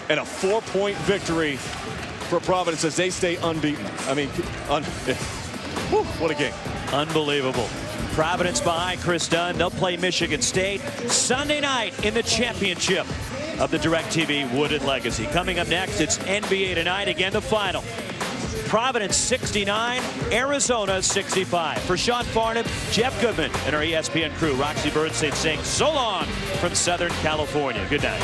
And a 4-point victory for Providence as they stay unbeaten. I mean, what a game. Unbelievable. Providence behind Chris Dunn. They'll play Michigan State Sunday night in the championship of the DirecTV Wooden Legacy. Coming up next, it's NBA Tonight. Again, the final. Providence 69, Arizona 65. For Sean Farnham, Jeff Goodman, and our ESPN crew, Roxy Bernstein saying so long from Southern California. Good night.